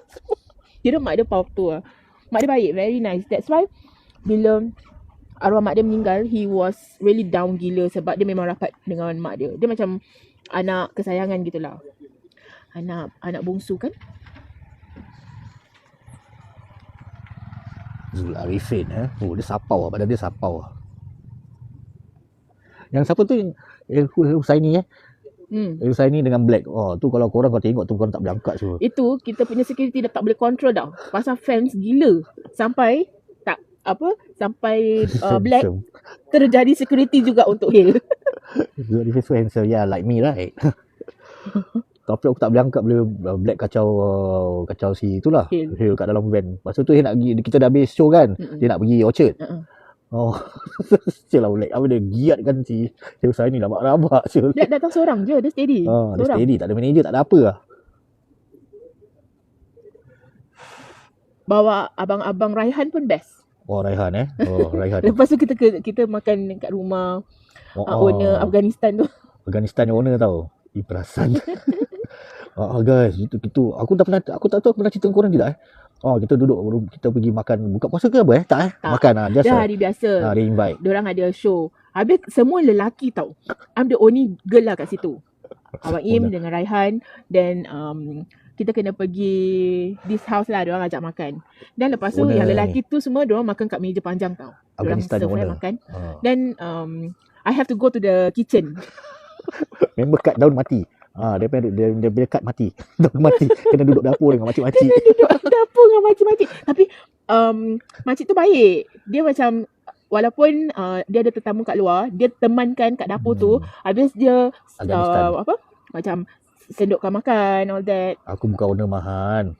Kira mak dia power lah. Mak dia baik, very nice. That's why bila arwah mak dia meninggal, he was really down gila sebab dia memang rapat dengan mak dia. Dia macam anak kesayangan gitulah. Anak bongsu kan. Zul Arifin dia sapau badan dia sapau. Yang siapa tu yang Husaini Husaini dengan Black. Tu kalau korang kau tengok tu korang tak boleh angkat semua. Itu kita punya security dah tak boleh control dah. Pasal fans gila. Sampai Black terjadi security juga untuk Hill. Zul Arifin so handsome, like me right. Tapi aku tak boleh angkat bila Black kacau si itulah Hill kat dalam van. Lepas tu Hill nak pergi, kita dah habis show kan. Dia nak pergi Orchard. Sial lah Black. Apa dia giat kan si Hill saya ni rabak sial. Dia datang seorang je, dia steady. Dia steady, tak ada manager, tak ada apa lah. Bawa abang-abang Raihan pun best. Raihan Raihan. Lepas tu kita makan kat rumah owner Afghanistan tu. Afghanistan yang owner tau. Perasan. Guys, itu aku tak tahu aku pernah cerita dengan korang tidak kita duduk, kita pergi makan buka puasa ke apa tak makan just dah hari biasa. Dia invite. Diorang ada show. Habis semua lelaki tau. I'm the only girl lah kat situ. Abang Im dengan Raihan. Then kita kena pergi this house lah, diorang ajak makan. Dan lepas tu yang lelaki tu semua diorang makan kat meja panjang tau. Diorang serve makan. Then I have to go to the kitchen. Member kad daun mati. Dia punya kad mati. Daun mati. Kena duduk dapur dengan makcik-makcik. Kena duduk dapur dengan makcik-makcik. Tapi makcik tu baik. Dia macam walaupun dia ada tetamu kat luar, dia temankan kat dapur tu. Habis dia macam sendokkan makan, all that. Aku bukan owner Mahan.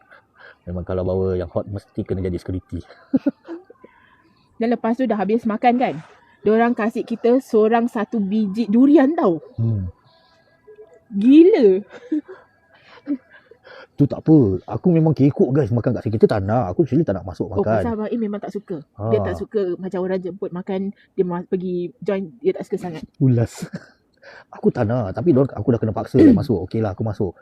Memang kalau bawa yang hot mesti kena jadi security. Dan lepas tu dah habis makan kan, diorang kasih kita seorang 1 biji durian tau. Gila. Tu tak apa. Aku memang kekok guys makan kat sini. Kita tak nak. Aku actually tak nak masuk makan. Pasal Abang Im memang tak suka. Dia tak suka macam orang jemput makan, dia pergi join, dia tak suka sangat. Ulas. Aku tak nak. Tapi aku dah kena paksa masuk. Okey lah aku masuk.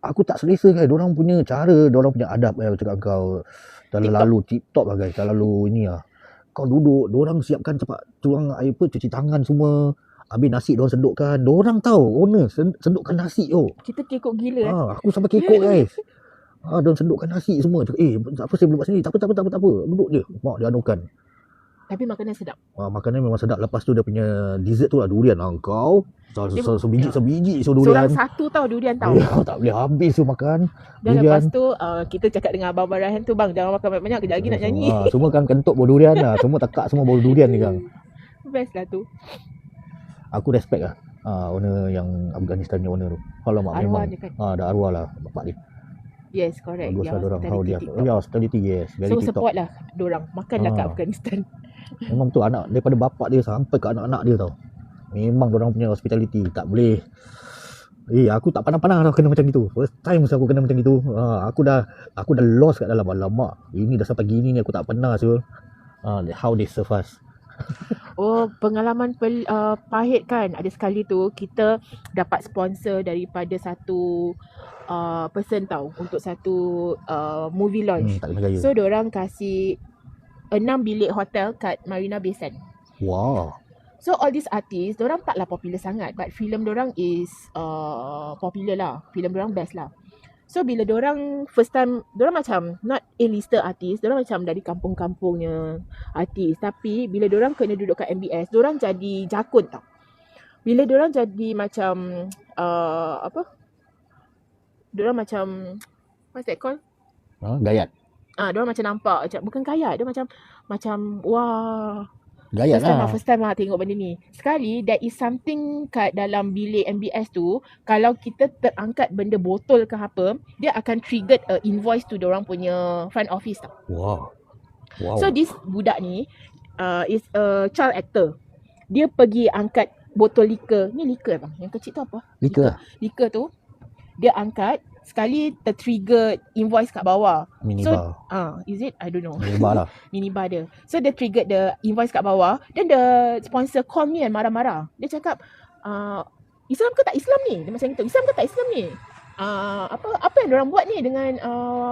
Aku tak selesa guys. Diorang punya cara, diorang punya adab aku cakap kau. Dah lalu TikTok lah guys. Dah lalu ini lah. Kau duduk, diorang siapkan cepat tuang air cuci tangan semua. Habis nasi diorang sendukkan. Diorang tahu owner sendukkan nasi Kita kekok gila aku sampai kekok guys. Diorang sendukkan nasi semua. Apa saya boleh buat sendiri? Tak apa. Duduk je. Mak dia anukan. Tapi makanan sedap. Makanan memang sedap. Lepas tu dia punya dessert tu lah durian. Kau sebiji durian. Seorang 1 tau durian tau. Tak boleh habis tu makan. Dan durian. lepas tu kita cakap dengan Abang Raihan tu, bang jangan makan banyak-banyak, kejap lagi nak nyanyi. Semua kan kentuk bau durian lah. Semua tekak semua bau durian ni kan. Best lah tu. Aku respect lah owner yang Afghanistan punya owner tu. Kalau mak Arwah memang dia kan? dah arwah lah bapak dia. Yes, correct. Bagus lah diorang. How dia TikTok. hospitality yes. Very So TikTok. support lah diorang. Makanlah kat Afghanistan. Memang tu anak daripada bapak dia sampai ke anak-anak dia tau. Memang diorang punya hospitality tak boleh Aku tak pernah dah kena macam gitu. First time aku kena macam gitu. Aku dah lost kat dalam. Alamak, ini dah sampai gini ni aku tak pernah Syul. How they serve us. Oh, pengalaman pahit kan. Ada sekali tu kita dapat sponsor daripada satu person tau untuk satu movie launch. Tak kena gaya. So diorang kasih 6 bilik hotel kat Marina Bay Sands. Wow. So all these artists, diorang taklah popular sangat, but filem diorang is popular lah. Filem diorang best lah. So bila diorang first time, diorang macam not A-lister artist, diorang macam dari kampung-kampungnya artis. Tapi bila diorang kena duduk kat MBS, diorang jadi jakun tau. Bila diorang jadi macam diorang macam what's that called? Gayat. Diorang macam nampak macam bukan kaya, dia macam wah. Gayat First time lah tengok benda ni. Sekali, there is something kat dalam bilik MBS tu, kalau kita terangkat benda botol ke apa, dia akan trigger a invoice to diorang punya front office tau. Wow. So this budak ni is a child actor. Dia pergi angkat botol liquor. Ni liquor bang. Yang kecil tu apa? Liquor tu dia angkat, sekali tertrigger invoice kat bawah. Minibar. So is it? I don't know. Minibar lah. Minibar dia. So dia triggered the invoice kat bawah. Then the sponsor call me and marah-marah. Dia cakap, Islam ke tak Islam ni? Dia macam itu. Islam ke tak Islam ni? Apa yang diorang buat ni dengan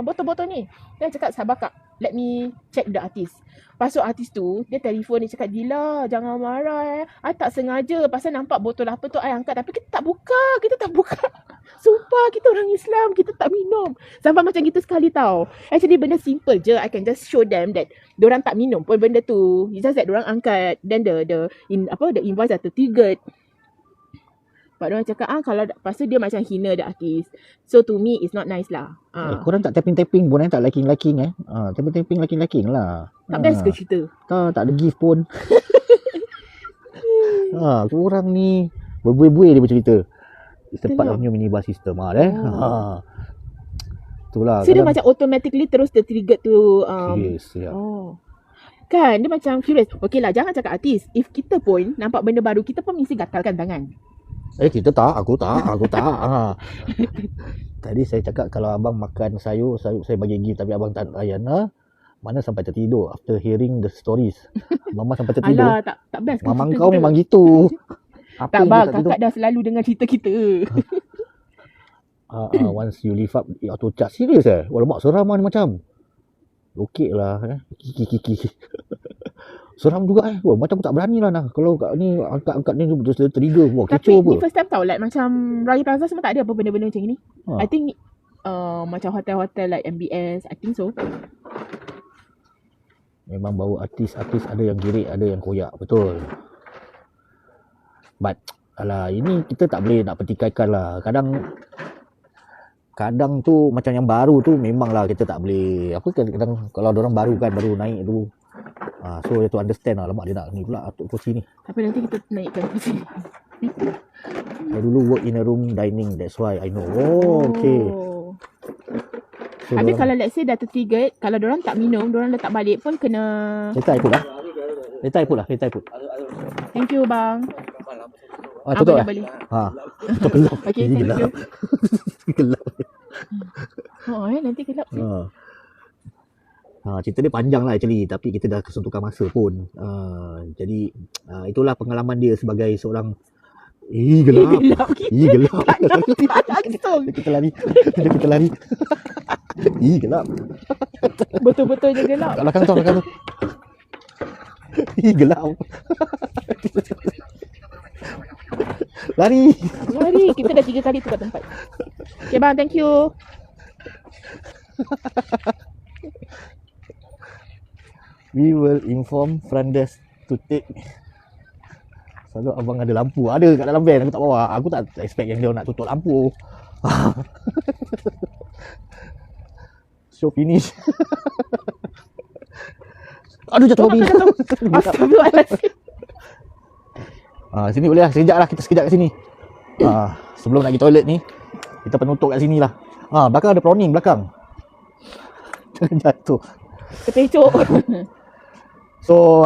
botol-botol ni? Dia cakap, sabar kak, let me check the artist. Lepas tu artis tu, dia telefon, dia cakap, Dila jangan marah I tak sengaja pasal nampak botol apa tu I angkat. Tapi kita tak buka. Sumpah kita orang Islam, kita tak minum. Sampai macam gitu sekali tau. Actually benda simple je, I can just show them that diorang tak minum pun benda tu. It's just that diorang angkat, then the invoice dah tertriggered. Pak diorang cakap kalau lepas tu dia macam hina the artist. So to me it's not nice lah. Korang tak tapping-tapping pun tak liking-liking tapping-liking lah. Tak best ke cerita? Tak ada gift pun. Korang ni berbuih-buih dia bercerita. Tempat punya minibar system itulah. So dia macam automatically terus tertrigger tu yes, yeah. Kan dia macam curious. Okay lah, jangan cakap artis. If kita pun nampak benda baru, kita pun mesti gatalkan tangan. Kita tak, aku tak. Tadi saya cakap kalau abang makan sayur saya bagi gift, tapi abang tak layan. Mana sampai tertidur after hearing the stories. Mama sampai tertidur. Alah, tak best. Mama kau memang gitu. Tak bang, kakak dah selalu dengar cerita kita. Once you lift up auto charge. Serius Walamak seram ni macam. Lokek lah Kiki. Seram juga macam aku tak berani lah kalau ni angkat ni betul-betul trigger. Wah, kecoh apa. Tapi ni first time tau, like macam Raya Plaza semua tak ada apa benda-benda macam ni. I think macam hotel-hotel like MBS, I think so. Memang bawa artis-artis, ada yang girik, ada yang koyak, betul. But ini kita tak boleh nak petikaikan lah. Kadang tu macam yang baru tu memanglah kita tak boleh kadang kalau orang baru naik tu. So you have to understand lah. Lemak dia nak ni pula atuk kursi ni. Tapi nanti kita naikkan kursi. I dulu work in a room dining, that's why I know. Okay. So habis kalau let's say dah tertrigger, kalau diorang tak minum, diorang letak balik pun kena. Letak ikut lah. Thank you bang. Tutup lah. Balik. Tutup gelap. Okay, thank you. Gelap. Nanti gelap sih. Cerita dia panjang lah actually, tapi kita dah kesentukan masa pun. Jadi itulah pengalaman dia sebagai seorang gelap. Gelap. Tak langsung. Kita lari. Gelap. Betul-betul je gelap. Kat belakang tu. Gelap. Lari. Kita dah 3 kali tukar tempat. Okay bang, thank you. We will inform front desk to take. Selalu abang ada lampu. Ada kat dalam van, aku tak bawa. Aku tak expect yang dia nak tutup lampu. Show finish. Aduh, jatuh babi. Astagfirullahaladzim. Sini boleh lah, sekejap kat sini. Sebelum nak pergi toilet ni, kita penutup kat sini lah. Belakang ada prawning belakang. Jangan jatuh. Kepecok. So,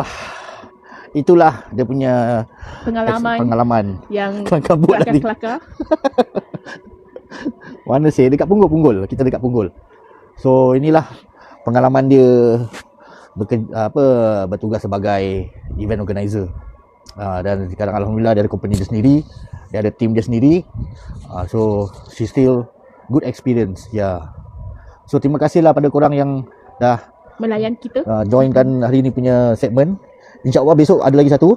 itulah dia punya pengalaman. yang Kelakar buat tadi. kelakar. Mana sih? Dekat Punggol. Kita dekat Punggol. So inilah pengalaman dia bertugas sebagai event organizer. Dan sekarang alhamdulillah dia ada company dia sendiri, dia ada team dia sendiri. So she still good experience. Yeah. So terima kasihlah pada korang yang dah Melayan kita. joinkan hari ni punya segmen. InsyaAllah besok ada lagi satu.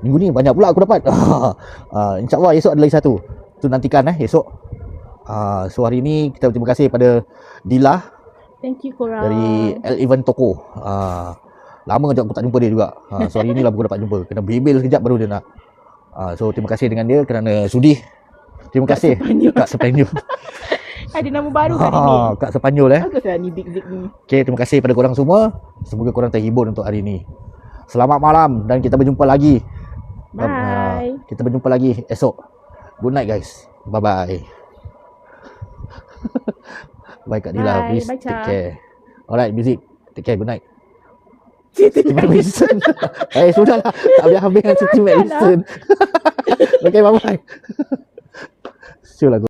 Minggu ni banyak pula aku dapat. InsyaAllah esok ada lagi satu. Tu nantikan esok. So hari ni kita terima kasih pada Dila Thank you korang. dari L-Event Toko. Lama je aku tak jumpa dia juga. So hari ni lah aku dapat jumpa. Kena bebel sekejap baru dia nak. So terima kasih dengan dia kerana sudi. Terima kasih Kak Sepanyol. Ada nama baru hari ni. Kak Sepanyol Baguslah ni Big Zik ni. Okay, terima kasih pada korang semua. Semoga korang terhibur untuk hari ni. Selamat malam dan kita berjumpa lagi. Bye. Kita berjumpa lagi esok. Good night guys. Bye bye. Bye Kak Dila. Bye. Please Bye, take Cha. care. Alright, music. Take care. Good night. Siti Madison. Sudahlah. Tak boleh habis dengan Siti Madison. Okay, bye bye. See you lah.